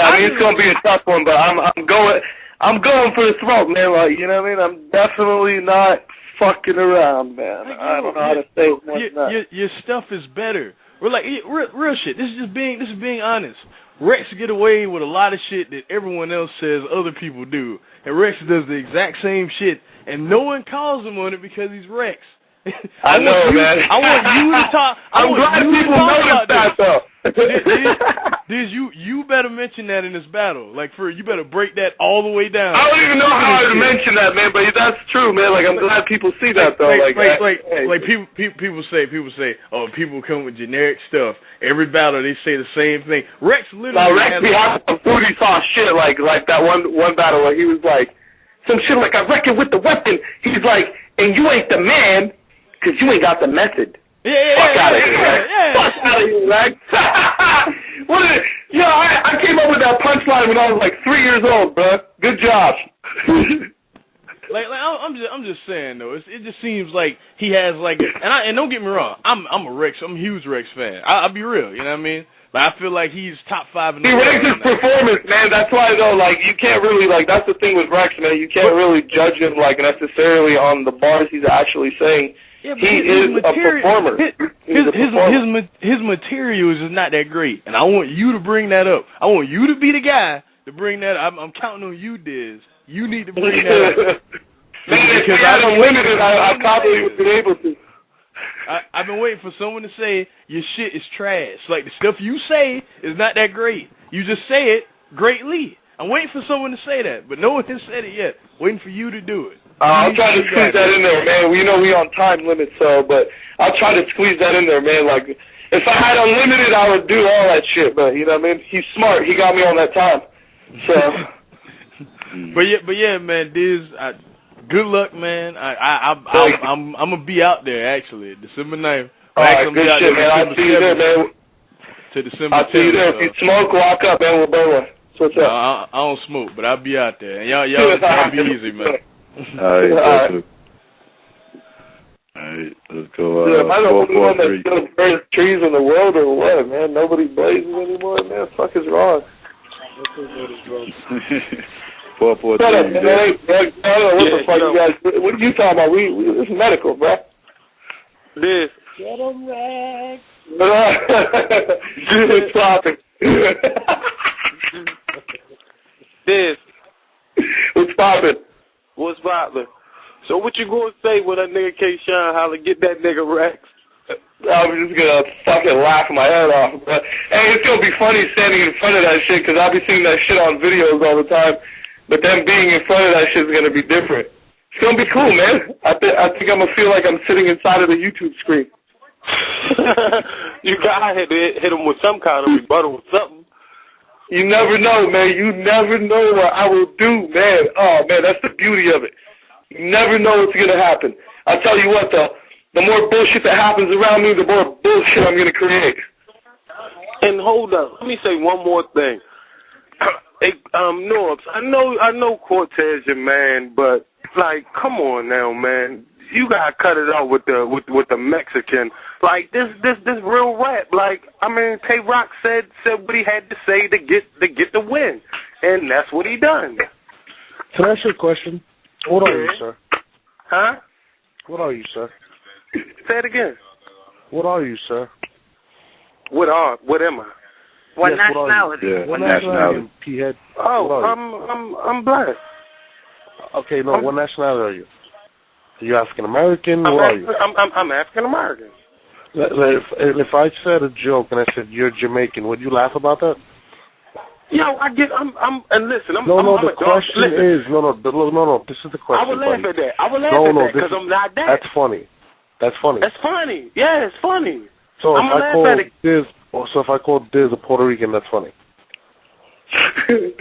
L: I mean it's gonna be a tough one, but I'm going. I'm going for the throat, man. Like, you know what I mean? I'm definitely not fucking around, man. I don't know how to say it more than that.
P: Your stuff is better. We're like real shit. This is being honest. Rex get away with a lot of shit that everyone else says other people do, and Rex does the exact same shit, and no one calls him on it because he's Rex.
L: I know, man.
P: I want you to talk.
L: I'm glad people noticed that, though.
P: Diz, you better mention that in this battle. Like, you better break that all the way down.
L: I don't even know how to mention that, man, but that's true, man. Like, I'm glad people see that, though.
P: People say, oh, people come with generic stuff. Every battle, they say the same thing. Rex literally
L: Rex be having some booty sauce shit, like that one battle where he was like, some shit like, I reckon with the weapon. He's like, and you ain't the man, because you ain't got the method. Fuck out of here, Rex. Fuck out of here, Rex. I came up with that punchline when I was like 3 years old, bro. Good job.
P: I'm just saying though. It just seems like he has like, and don't get me wrong. I'm a huge Rex fan. I'll be real. You know what I mean? But I feel like he's top 5 in the world.
L: He raised his performance, man. That's why though. Like, you can't really that's the thing with Rex, man. You can't really judge him like necessarily on the bars he's actually saying.
P: Yeah,
L: he is a performer.
P: His material is just not that great, and I want you to bring that up. I want you to be the guy to bring that up. I'm counting on you, Diz. You need to bring that up.
L: Because I don't limit it. I probably would be able to.
P: I've been waiting for someone to say your shit is trash. Like, the stuff you say is not that great. You just say it greatly. I'm waiting for someone to say that, but no one has said it yet. Waiting for you to do it.
L: I'll try to squeeze that in there, man. We know we on time limit, but I'll try to squeeze that in there, man. Like, if I had unlimited, I would do all that shit, but you know what I mean? He's smart. He got me on that time. So.
P: But yeah, man, Diz, good luck, man. I'm gonna be out there actually, December 9th.
L: All right, good shit, man. I'll see you there, man.
P: To December 10th.
L: I'll see you there. If you smoke, walk up, man. We'll burn one. What's up?
P: I don't smoke, but I'll be out there. And y'all be easy, man.
E: All right. Let's go.
L: Am I the only one that still burns trees in the world or what, man? Nobody blazes anymore, man. Fuck is wrong?
E: 443.
L: Shut up, man. I don't know what the fuck you guys. What are you talking about? This is medical, bro.
I: This.
J: Get him, Rex.
L: What's poppin'?
I: This.
L: What's poppin'?
I: What's poppin'? So what you gonna say when that nigga K-Shine holler, get that nigga Rex?
L: I'm just gonna fucking laugh my head off, bro. Hey, it's gonna be funny standing in front of that shit, because I'll be seeing that shit on videos all the time. But them being in front of that shit is gonna be different. It's gonna be cool, man. I think I'm gonna feel like I'm sitting inside of the YouTube screen.
I: You gotta hit him with some kind of rebuttal or something.
L: You never know, man. You never know what I will do, man. Oh, man, that's the beauty of it. You never know what's going to happen. I'll tell you what, though. The more bullshit that happens around me, the more bullshit I'm going to create.
I: And hold up. Let me say one more thing. Hey, Norbs, I know Cortez, your man, but, like, come on now, man. You gotta cut it out with the Mexican. Like, this real rap. Like, I mean, Tay Roc said what he had to say to get the win, and that's what he done.
C: Can I ask you a question? What are you, sir?
I: Huh?
C: What are you, sir?
I: Say it again.
C: What are you, sir?
I: What am I?
F: What
C: yes,
F: nationality?
C: What nationality? P-head.
I: Oh, I'm black.
C: Okay, no, what nationality are you? Are you African American? What are you?
I: I'm African American.
C: If I said a joke and I said you're Jamaican, would you laugh about that?
I: Yo, and listen,
C: the question is, no, this is the question.
I: I would laugh at that. I would laugh at that because I'm not that.
C: That's funny. That's funny.
I: That's funny. Yeah, it's funny.
C: So if I call Diz a Puerto Rican, that's funny.
I: Diz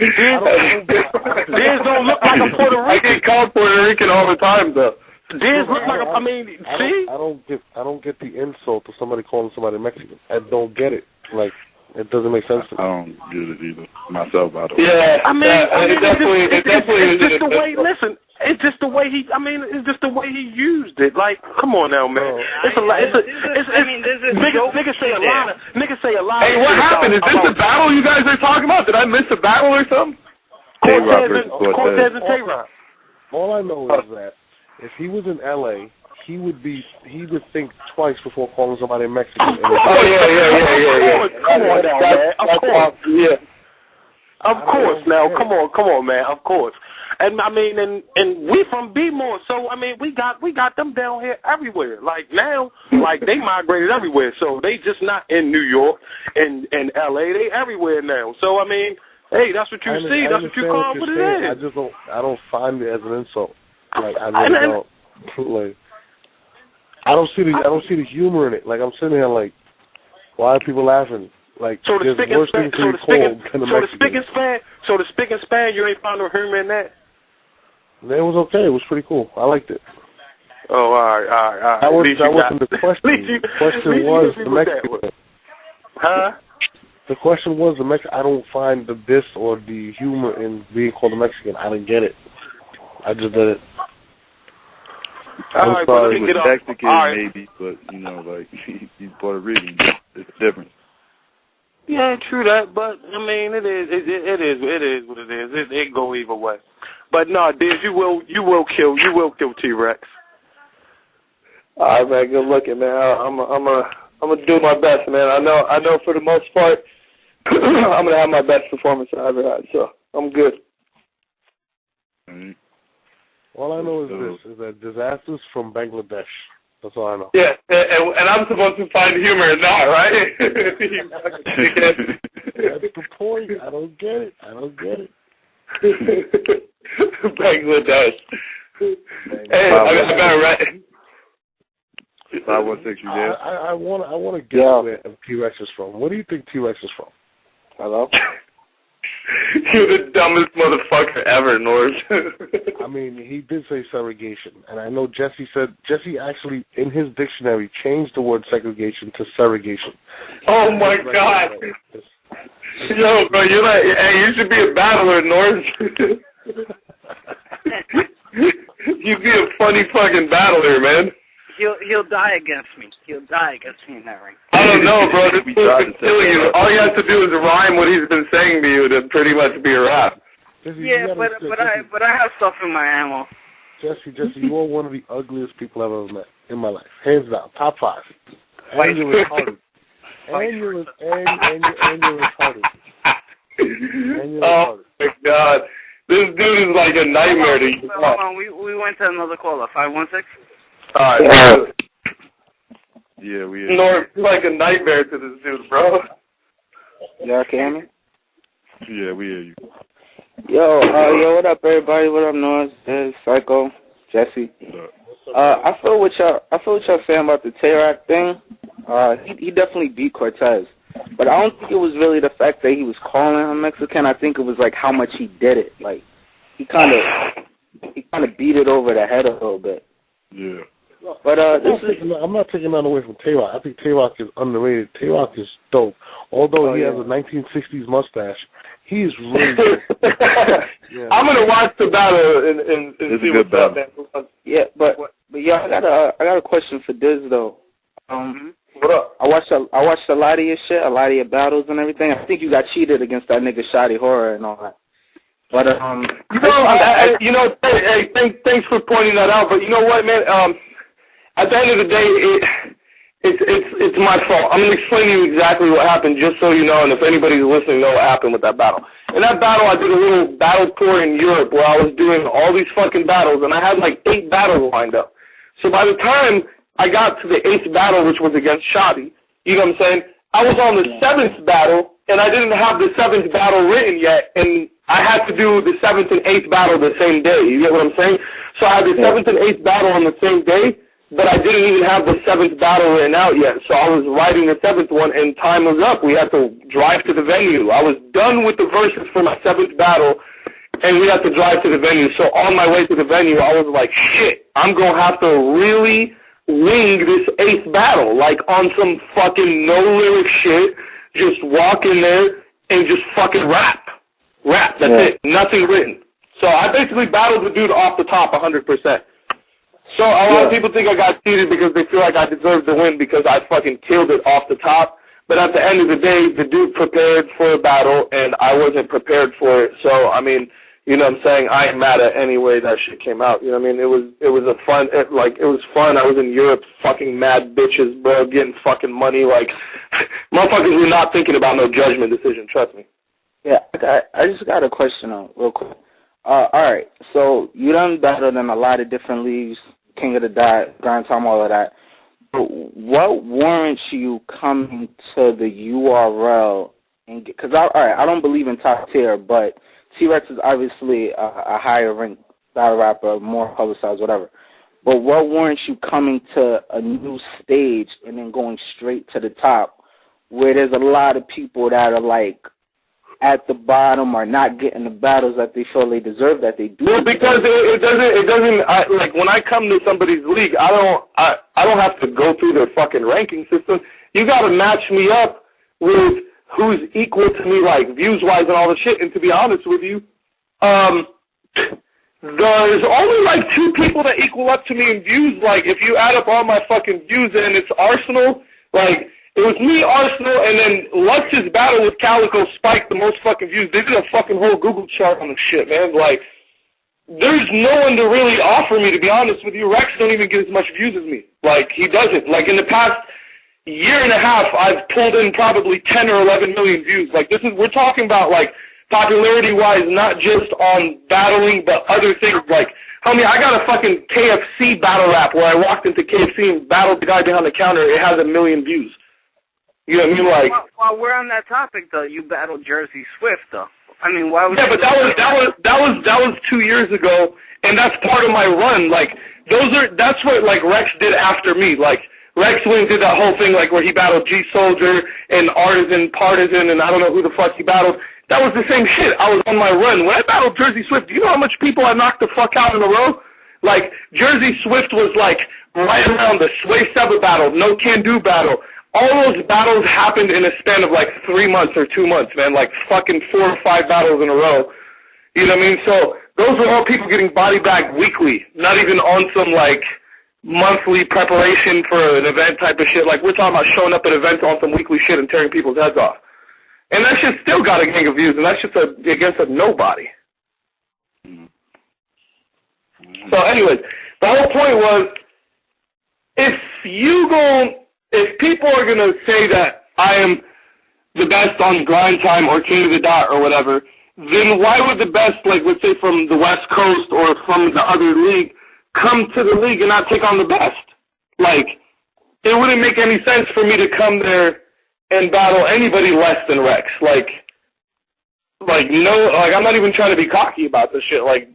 I: don't look like a Puerto Rican.
L: I get called Puerto Rican all the time, though.
I: Diz look like see?
C: I don't get the insult to somebody calling somebody Mexican. I don't get it. Like, it doesn't make sense to me.
E: I don't get it either myself, by the way.
L: Yeah,
I: it's just the way. Listen, it's just the way it's just the way he used it. Like, come on now, man. Niggas say a lot of.
L: Hey, what happened? Is this the battle you guys are talking about? Did I miss a battle or something?
E: Tay Roc versus Cortez.
C: and Tay Roc. All I know is that if he was in L.A., he would think twice before calling somebody Mexican.
L: Yeah. Come on now, man. Of course. Yeah.
I: Of course, now, come on, man, of course. And I mean, and we from B-More, so I mean, we got them down here everywhere. Like now, like they migrated everywhere, so they just not in New York and L.A. They everywhere now. So I mean, hey, that's what you see. That's what you call what it is.
C: I don't find it as an insult. Like I really don't. Like I don't see the humor in it. Like I'm sitting here like, why are people laughing? Like
I: so the spick and span, so the spick and span, you ain't found no humor in that.
C: It was okay. It was pretty cool. I liked it.
I: Oh, all right.
C: That wasn't the question. The question was the Mexican.
I: Huh?
C: The question was the Mexican. I don't find the diss or the humor in being called a Mexican. I didn't get it. I just did it.
E: I'm sorry, with Mexican maybe, but you know, like he's Puerto Rican. It's different.
I: Yeah, true that, but I mean, it is what it is. It go either way. But no, Diz, you will kill T-Rex.
L: All right, man. Good looking, man. I'm gonna do my best, man. I know for the most part, I'm gonna have my best performance I ever had. So I'm good.
C: All I know is this: is that Dizaster's from Bangladesh. That's all I know.
L: Yeah, and I'm supposed to find humor in that, right?
C: That's the point. I don't get it.
L: Bangladesh. Hey, I better write.
E: 516, you there?
C: I want to guess where T-Rex is from. Where do you think T-Rex is from?
L: Hello? You're the dumbest motherfucker ever, Norris.
C: I mean, he did say segregation, and I know Jesse actually, in his dictionary, changed the word segregation to segregation.
L: Oh, my God. Yo, bro, you're like, hey, you should be a battler, Norris. You'd be a funny fucking battler, man.
F: He'll die against me. He'll die against me in that ring.
L: I don't know, bro. This dude's been killing you. All you have to do is rhyme what he's been saying to you to pretty much be a rap.
F: Yeah, but I have stuff in my ammo.
C: Jesse, you are one of the ugliest people I've ever met in my life. Hands down. Top 5. And you're retarded. And you're retarded.
L: Oh, my God. This dude is like a nightmare to you.
F: Hold on. We went to another caller. 516?
L: All right.
E: Yeah, we are.
L: North, you're like a nightmare to this dude, bro.
H: Y'all can hear me?
E: Yeah, we hear you.
H: Yo, what up, everybody? What up, Norris? Psycho, Jesse. I feel what y'all saying about the Tay Roc thing. He definitely beat Cortez, but I don't think it was really the fact that he was calling him Mexican. I think it was like how much he did it. Like he kind of beat it over the head a little bit.
E: Yeah.
H: But
C: I'm not taking that away from Tay Roc. I think Tay Roc is underrated. Tay Roc is dope. Although he has a 1960s mustache, he's really dope. Yeah.
L: I'm gonna watch the battle and see what's up, man.
H: Yeah, but yeah, I got a question for Diz though.
L: What up?
H: I watched a lot of your shit, a lot of your battles and everything. I think you got cheated against that nigga Shotty Horror and all that. But
L: hey, thanks for pointing that out. But you know what, man? At the end of the day, it's my fault. I'm gonna explain to you exactly what happened, just so you know, and if anybody's listening, know what happened with that battle. In that battle, I did a little battle tour in Europe where I was doing all these fucking battles, and I had like 8 battles lined up. So by the time I got to the 8th battle, which was against Shotty, you know what I'm saying? I was on the 7th battle, and I didn't have the 7th battle written yet, and I had to do the 7th and 8th battle the same day. You get what I'm saying? So I had the 7th and 8th battle on the same day, but I didn't even have the 7th battle written out yet. So I was writing the 7th one, and time was up. We had to drive to the venue. I was done with the verses for my 7th battle, and we had to drive to the venue. So on my way to the venue, I was like, shit, I'm going to have to really wing this 8th battle, like on some fucking no-lyric shit, just walk in there and just fucking rap. That's it. Nothing written. So I basically battled the dude off the top 100%. So a lot of people think I got cheated because they feel like I deserve the win because I fucking killed it off the top. But at the end of the day, the dude prepared for a battle, and I wasn't prepared for it. So, I mean, You know what I'm saying? I ain't mad at any way that shit came out. You know what I mean? It was fun. It was fun. I was in Europe, fucking mad bitches, bro, getting fucking money. Like, motherfuckers were not thinking about no judgment decision. Trust me.
Q: Yeah, I just got a question on real quick. All right, so you done battled in a lot of different leagues, King of the Dot, Grind Time, all of that. But what warrants you coming to the URL? Because I don't believe in top tier, but T-Rex is obviously a higher ranked battle rapper, more publicized, whatever. But what warrants you coming to a new stage and then going straight to the top, where there's a lot of people that are like at the bottom or not getting the battles that they feel they deserve, that they do?
L: Well, because it doesn't. Like when I come to somebody's league, I don't have to go through their fucking ranking system. You got to match me up with who's equal to me, like, views-wise and all the shit. And to be honest with you, there's only, like, 2 people that equal up to me in views. Like, if you add up all my fucking views, and it's Arsenal, like, it was me, Arsenal, and then Lux's battle with Calico spiked the most fucking views. They did a fucking whole Google chart on the shit, man. Like, there's no one to really offer me, to be honest with you. Rex don't even get as much views as me. Like, he doesn't. Like, in the past year and a half, I've pulled in probably 10 or 11 million views. Like, we're talking about, like, popularity-wise, not just on battling, but other things. Like, homie, I got a fucking KFC battle rap where I walked into KFC and battled the guy behind the counter. It has 1 million views. You know what I mean? Like,
F: while we're on that topic, though, you battled Jersey Swift, though. I mean, why would?
L: Yeah, but that was 2 years ago, and that's part of my run. Like, that's what, like, Rex did after me. Like, Rex Wing did that whole thing, like, where he battled G Soldier and Artisan, Partisan, and I don't know who the fuck he battled. That was the same shit. I was on my run. When I battled Jersey Swift, do you know how much people I knocked the fuck out in a row? Like, Jersey Swift was, like, right around the Sway Seba battle, No Can Do battle. All those battles happened in a span of, like, 3 months or 2 months, man. Like, fucking 4 or 5 battles in a row. You know what I mean? So, those were all people getting body bagged weekly, not even on some, like, monthly preparation for an event type of shit. Like, we're talking about showing up at events on some weekly shit and tearing people's heads off. And that shit still got a gang of views, and that's just against a nobody. So, anyways, the whole point was, if people are going to say that I am the best on Grind Time or King of the Dot or whatever, then why would the best, like, let's say from the West Coast or from the other league, come to the league and not take on the best? Like, it wouldn't make any sense for me to come there and battle anybody less than Rex. Like, I'm not even trying to be cocky about this shit. Like,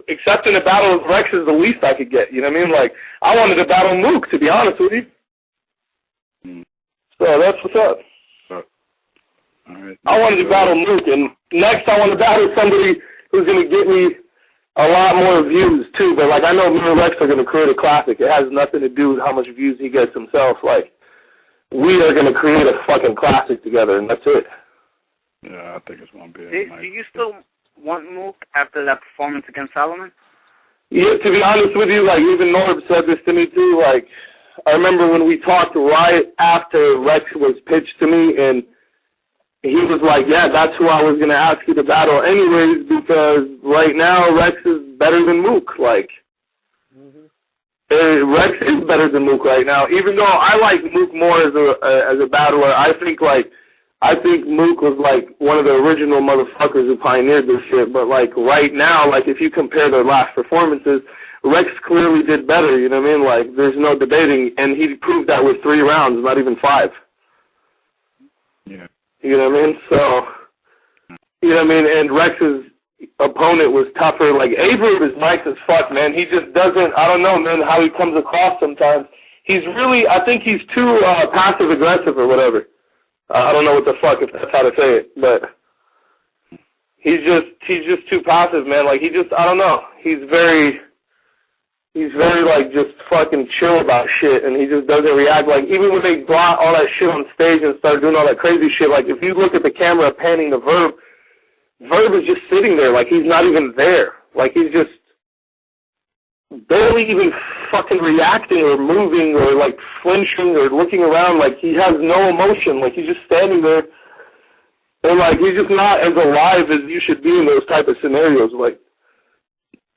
L: accepting a battle with Rex is the least I could get, you know what I mean? Like, I wanted to battle Mook, to be honest with you. So that's what's up.
E: All right.
L: I wanted to battle Mook, and next I want to battle somebody who's going to get me a lot more views, too. But, like, I know me and Rex are going to create a classic. It has nothing to do with how much views he gets himself. Like, we are going to create a fucking classic together, and that's it.
E: Yeah, I think it's going to be
F: Do you still want Mook after that performance against Solomon?
L: Yeah, to be honest with you, like, even Norb said this to me, too. Like, I remember when we talked right after Rex was pitched to me, and he was like, yeah, that's who I was going to ask you to battle anyways, because right now Rex is better than Mook. Like, Rex is better than Mook right now, even though I like Mook more as a battler. I think Mook was, like, one of the original motherfuckers who pioneered this shit, but, like, right now, like, if you compare their last performances, Rex clearly did better, you know what I mean? Like, there's no debating, and he proved that with 3 rounds, not even 5.
E: Yeah.
L: You know what I mean? So, you know what I mean? And Rex's opponent was tougher. Like, Averb is nice as fuck, man. He just doesn't, I don't know, man, how he comes across sometimes. He's really, I think he's too passive-aggressive or whatever. I don't know what the fuck, if that's how to say it, but he's just too passive, man. Like, I don't know. He's very, like, just fucking chill about shit, and he just doesn't react. Like, even when they brought all that shit on stage and started doing all that crazy shit, like, if you look at the camera panning the Verb is just sitting there, like, he's not even there. Like, he's just barely even fucking reacting or moving or, like, flinching or looking around. Like, he has no emotion. Like, he's just standing there. And, like, he's just not as alive as you should be in those type of scenarios. Like,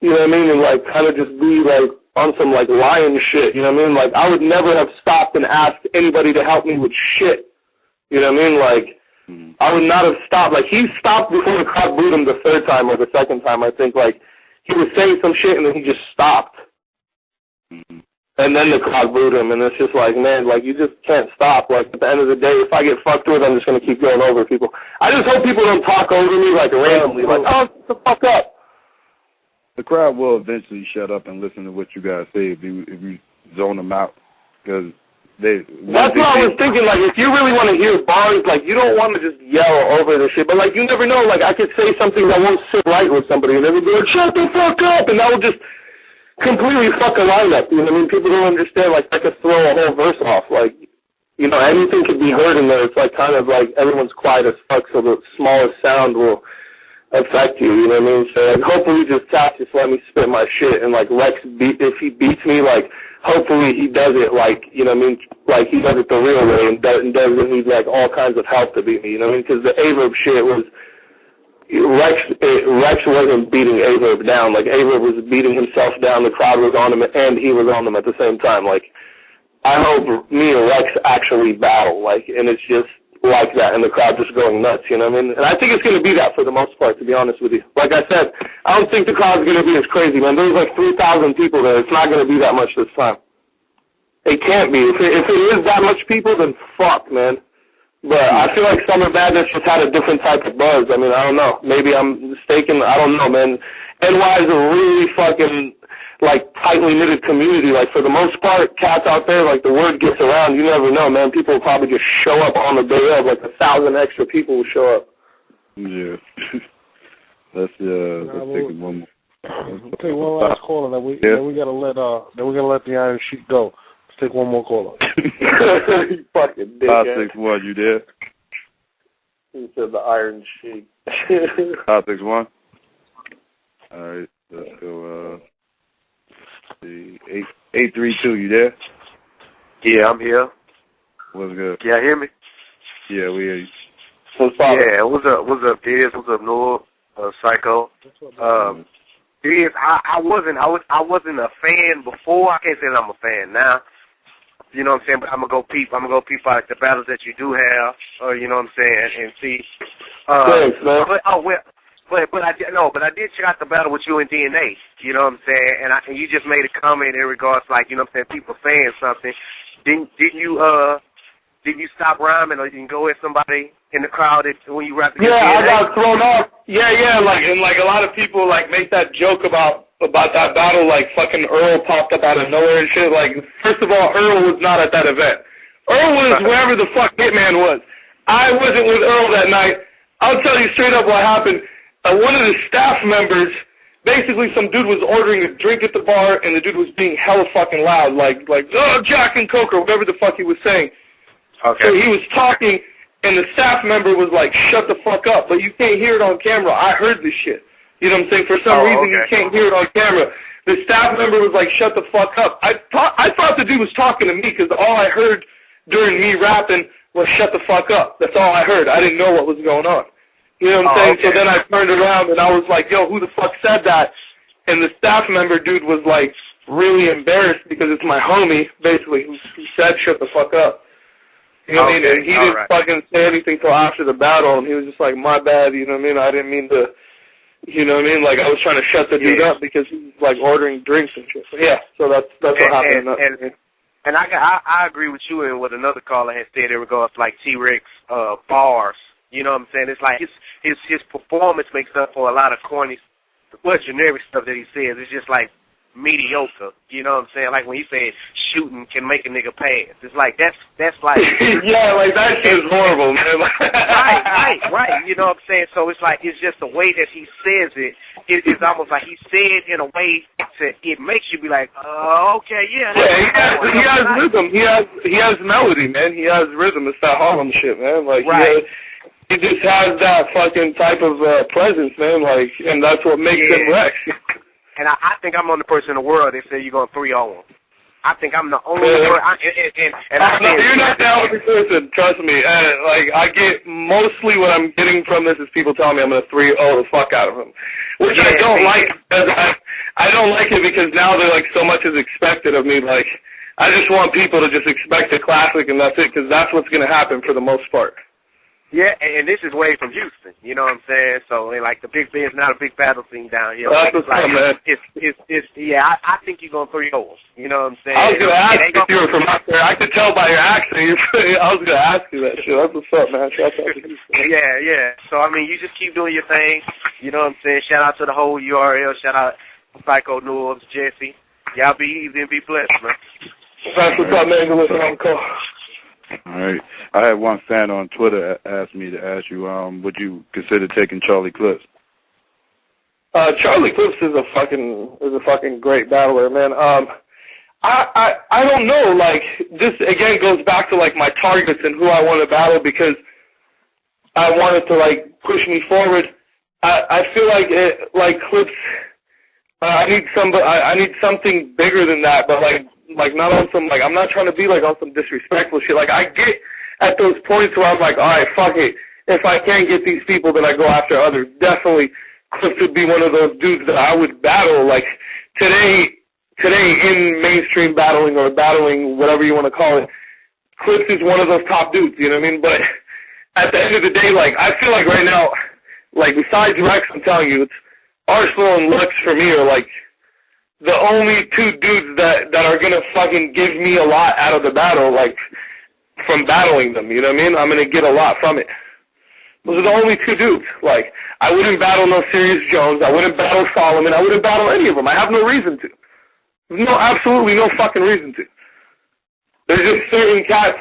L: you know what I mean? And, like, kind of just be, like, on some, like, lion shit. You know what I mean? Like, I would never have stopped and asked anybody to help me with shit. You know what I mean? Like, I would not have stopped. Like, he stopped before the crowd booed him the third time or the second time, I think. Like, he was saying some shit and then he just stopped. And then the crowd booed him, and it's just like, man, like, you just can't stop. Like, at the end of the day, if I get fucked with, I'm just going to keep going over people. I just hope people don't talk over me, like, randomly. Like, oh, shut the fuck up.
E: The crowd will eventually shut up and listen to what you guys say if you zone them out. Because
L: that's what I was thinking. Like, if you really want to hear bars, like, you don't want to just yell over the shit. But, like, you never know. Like, I could say something that won't sit right with somebody, and they would be like, shut the fuck up. And that would just completely fuck a lineup, you know what I mean? People don't understand, like, I could throw a whole verse off, like, you know, anything could be heard in there. It's like kind of like everyone's quiet as fuck, so the smallest sound will affect you, you know what I mean? So, like, hopefully just Cass just let me spit my shit, and, like, Rex, if he beats me, like, hopefully he does it, like, you know what I mean, like, he does it the real way, and doesn't need, like, all kinds of help to beat me, you know what I mean? Because the Averb shit was, Rex wasn't beating Averb down. Like, Averb was beating himself down. The crowd was on him, and he was on them at the same time. Like, I hope me and Rex actually battle, like, and it's just like that, and the crowd just going nuts, you know what I mean? And I think it's going to be that for the most part, to be honest with you. Like I said, I don't think the crowd's going to be as crazy, man. There's like 3,000 people there. It's not going to be that much this time. It can't be. If it is that much people, then fuck, man. But I feel like Summer Madness just had a different type of buzz. I mean, I don't know. Maybe I'm mistaken. I don't know, man. NY is a really fucking, like, tightly knitted community. Like, for the most part, cats out there, like, the word gets around. You never know, man. People will probably just show up on the day of. Like, 1,000 extra people will show up.
E: Yeah. let's take one more.
C: We'll take one last caller. Then we gotta let the Iron Sheik go. Take one more caller.
L: You fucking dick.
E: 561, you there?
L: He said the Iron Sheik.
E: 561. All right, let's go. 832, you there?
M: Yeah, I'm here.
E: What's good?
M: Can y'all hear me?
E: Yeah, we hear you.
M: Yeah, what's up, Diz? What's up, Noah? Psycho. Diz, I wasn't a fan before. I can't say that I'm a fan now. You know what I'm saying? But I'm gonna go peep out the battles that you do have. You know what I'm saying? And see.
L: Thanks, man.
M: But I did check out the battle with you and DNA. You know what I'm saying? And you just made a comment in regards, like, you know what I'm saying, people saying something. Didn't you stop rhyming, or you can go at somebody in the crowd when you rap against DNA?
L: I got thrown off. Yeah, like, and like a lot of people like make that joke about that battle, like fucking Earl popped up out of nowhere and shit. Like, first of all, Earl was not at that event. Earl was wherever the fuck Hitman was. I wasn't with Earl that night. I'll tell you straight up what happened. One of the staff members, basically some dude was ordering a drink at the bar, and the dude was being hella fucking loud, like, oh, Jack and Coke, or whatever the fuck he was saying.
M: Okay.
L: So he was talking, and the staff member was like, shut the fuck up, but you can't hear it on camera. I heard this shit. You know what I'm saying? For some reason, you can't hear it on camera. The staff member was like, shut the fuck up. I thought the dude was talking to me, because all I heard during me rapping was shut the fuck up. That's all I heard. I didn't know what was going on. You know what I'm saying? Okay. So then I turned around, and I was like, yo, who the fuck said that? And the staff member dude was like really embarrassed, because it's my homie, basically, who said shut the fuck up. You know what I mean? And he didn't fucking say anything till after the battle, and he was just like, my bad, you know what I mean? I didn't mean to, you know what I mean? Like, I was trying to shut the dude up because he was, like, ordering drinks and shit. So, yeah, so that's what happened.
M: And I agree with you and what another caller had said in regards to, like, T-Rex bars. You know what I'm saying? It's like his performance makes up for a lot of corny, generic stuff that he says. It's just, like, mediocre. You know what I'm saying? Like when he said shooting can make a nigga pass. It's like that's like
L: yeah, like that shit is horrible, man.
M: right. You know what I'm saying? So it's like it's just the way that he says it. It's almost like he said in a way that it makes you be like, okay, yeah.
L: Yeah, he has rhythm. He has melody, man. He has rhythm. It's that Harlem shit, man. Like he just has that fucking type of presence, man. Like, and that's what makes him Rex.
M: And I think I'm on the person in the world that say you're going 3-0 him.
A: I think I'm the only one.
L: No, you're not the only person. Trust me. Like I get mostly what I'm getting from this is people telling me I'm gonna 3-0 the fuck out of them, which I don't like. I don't like it because now they're like so much is expected of me. Like I just want people to just expect a classic and that's it, because that's what's gonna happen for the most part.
A: Yeah, and this is way from Houston, you know what I'm saying? So, like, the Big Ben's not a big battle scene down here.
L: That's what's up, man.
A: I think you're going to 3-0, you know what I'm saying?
L: I was going to ask if you were from out there. I could tell by your accent. I was going to ask you that shit. That's what's up, man. Shout out to Houston.
A: Yeah. So, I mean, you just keep doing your thing, you know what I'm saying? Shout out to the whole URL. Shout out to Psycho Noobs, Jesse. Y'all be easy and be blessed, man.
L: That's what's up, man. Good listen on the call.
E: All right. I had one fan on Twitter ask me to ask you, would you consider taking Charlie Clips?
L: Charlie Clips is a fucking great battler, man. I don't know, like, this again goes back to like my targets and who I want to battle, because I want it to like push me forward. I feel like Clips, I need something bigger than that, but like not on some, like, I'm not trying to be like on some disrespectful shit. Like, I get at those points where I'm like, alright, fuck it. If I can't get these people, then I go after others. Definitely, Clips would be one of those dudes that I would battle. Like, today in mainstream battling, or battling, whatever you want to call it, Clips is one of those top dudes, you know what I mean? But at the end of the day, like, I feel like right now, like, besides Rex, I'm telling you, it's Arsenal and Lux for me are like the only two dudes that are gonna fucking give me a lot out of the battle, like, from battling them, you know what I mean? I'm gonna get a lot from it. Those are the only two dudes. Like, I wouldn't battle no Sirius Jones, I wouldn't battle Solomon, I wouldn't battle any of them. I have no reason to. No, absolutely no fucking reason to. There's just certain cats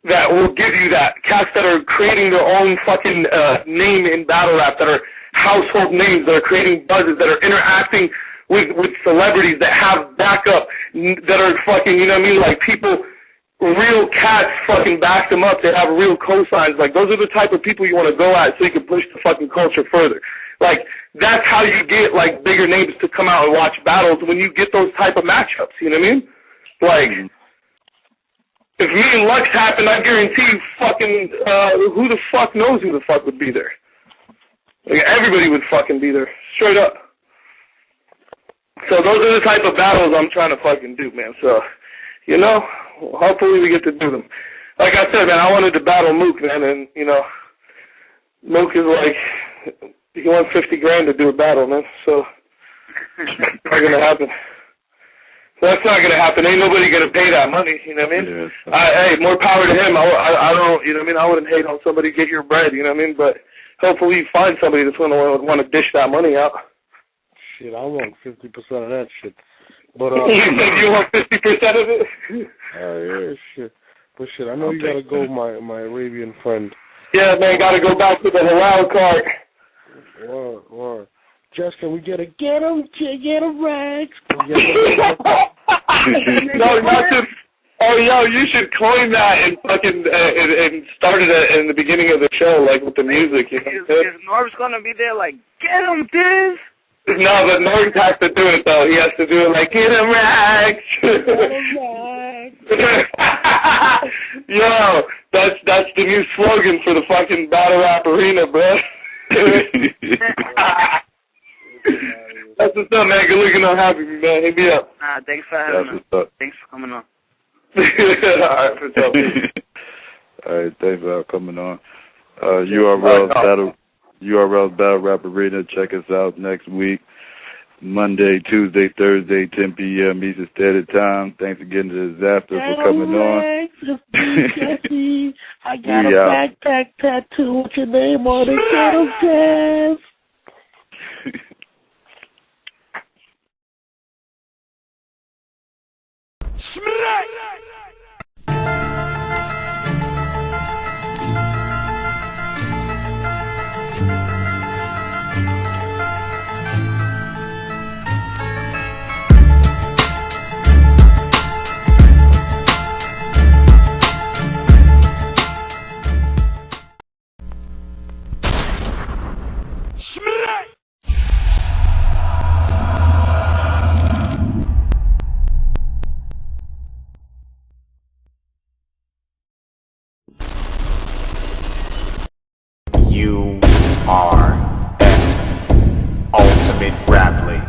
L: that will give you that. Cats that are creating their own fucking name in battle rap, that are household names, that are creating buzzes, that are interacting with celebrities, that have backup, that are fucking, you know what I mean, like, people, real cats fucking back them up, they have real cosigns. Like, those are the type of people you want to go at so you can push the fucking culture further. Like, that's how you get, like, bigger names to come out and watch battles, when you get those type of matchups, you know what I mean? Like, if me and Lux happened, I guarantee you fucking, who the fuck knows who the fuck would be there? Like, everybody would fucking be there, straight up. So those are the type of battles I'm trying to fucking do, man. So, you know, hopefully we get to do them. Like I said, man, I wanted to battle Mook, man, and, you know, Mook is like, he wants $50,000 to do a battle, man, so it's not gonna happen. So that's not gonna happen. Ain't nobody gonna pay that money, you know what I mean?
E: Yes.
L: Hey, more power to him. I don't, you know what I mean? I wouldn't hate on somebody get your bread, you know what I mean? But hopefully you find somebody that's gonna want to dish that money out.
C: Shit, I want 50% of that shit. But
L: you said you want 50% of it?
C: Yeah, shit. But shit, I know you gotta go, my Arabian friend.
L: Yeah, man, gotta go back to the halal cart.
C: Or Just, can we get a get 'em Rex?
L: No, not just. Oh, yo, you should coin that and fucking and start it in the beginning of the show, like with the music. You know?
F: Is Norb's gonna be there? Like, get him, Diz.
L: No, but Norb has to do it though. He has to do it like, get him, Rex. Yo, that's the new slogan for the fucking battle rap arena, bro. That's what's up, man. Good looking on happy, man. Hit me up.
F: Thanks for having me. Thanks for coming on.
L: Alright, for sure.
E: Alright, thanks for coming on. URL's Battle Rap Arena. Check us out next week. Monday, Tuesday, Thursday, 10 p.m. Eastern Standard Time. Thanks again to Dizaster for coming on.
C: Jesse, I got a backpack tattoo with your name on it. Get 'em, Jess.
R: Smack! Smack! Ultimate Rap League.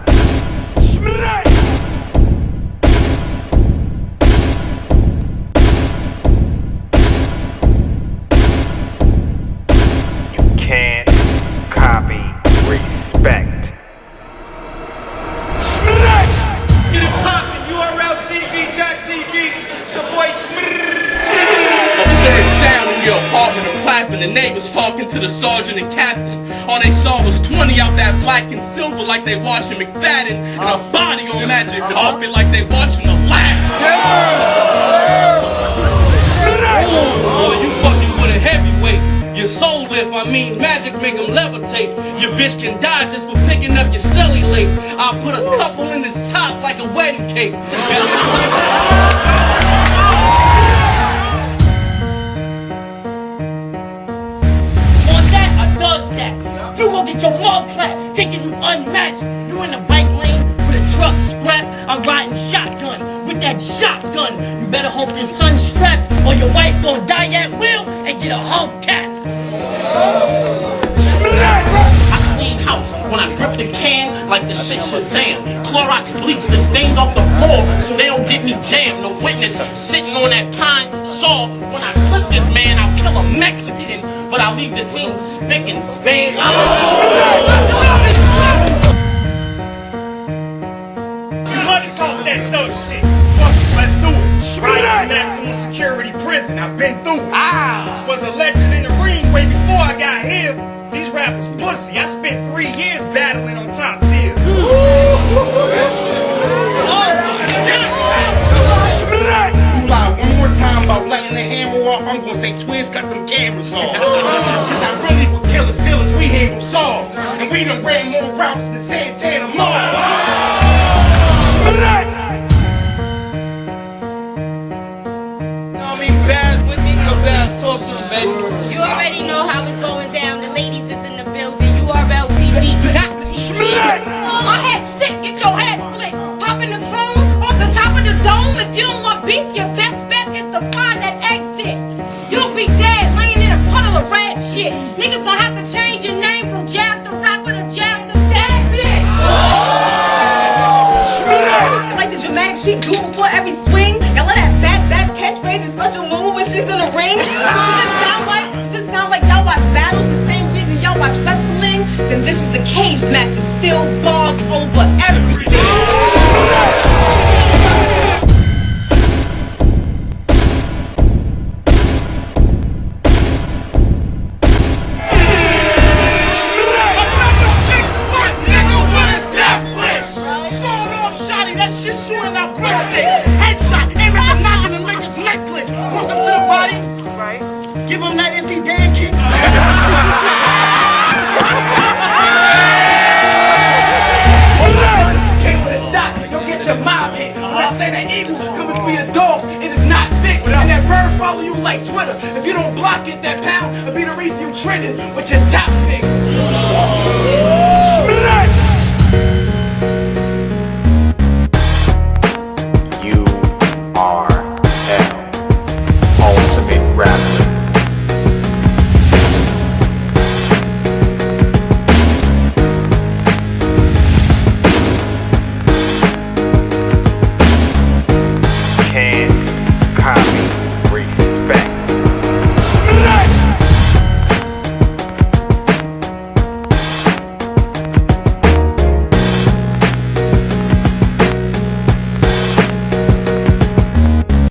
S: Can't copy respect.
T: Get it poppin', URLTV.tv. It's your boy
U: Absurd sound in your apartment or clapping. The neighbors talking to the sergeant and captain. All they saw was 20 out that black and silver like they watching McFadden, and a body on magic carpet like they watching a lap. Oh, you fucking with a heavyweight. Your soul lift, I mean magic make them levitate. Your bitch can die just for picking up your cellulite. I'll put a couple in this top like a wedding cake.
V: On that, I does that. You will get your mug clapped, thinking you unmatched. You in the bike lane with a truck scrap. I'm riding shotgun with that shotgun. You better hope your son's strapped or your wife gon' die at will and get a hubcap. I clean house when I grip the can like the shit Shazam. Clorox bleach the stains off the floor so they don't get me jammed. No witness sitting on that pine saw. When I clip this man, I'll kill a Mexican, but I'll leave the scene spick and span. You love to talk that thug shit. Fuck it, let's do it. Right, maximum security prison. I've been through it. Was a legend in the ring way before I got here. These rappers pussy. I spent 3 years battling on top tiers. You lie one more time about letting the hammer off, I'm gonna say Twiz got them cameras on. Cause I really would kill us dealers we handle solve. And we done ran more routes than Santana Mall. Talk to them, baby.
W: You already know how it's going down. The ladies is in the building. URLTV.tv.
X: My head sick, get your head flicked. Popping the chrome off the top of the dome. If you don't want beef, your best bet is to find that exit. You'll be dead, laying in a puddle of red shit. Niggas gonna have to change your name from Jazz the Rapper to Jazz the Dead Bitch.
W: Like the dramatic shit do before every swing. Y'all let that back catchphrase and special move when she's in the ring. Does this sound like y'all watch battles the same reason y'all watch wrestling? Then this is a cage match and still balls over everything.
V: That shit shooting out breadsticks. Headshot, aiming at the knocking and make his neck glitch. Walk up to the body, right? Give him that NC Dan kick. Came with a dot, you'll get your mob hit. When I say that eagle coming for your dogs, it is not thick. And that bird follow you like Twitter. If you don't block it, that pound will be the reason you trending with your top pick.
R: You are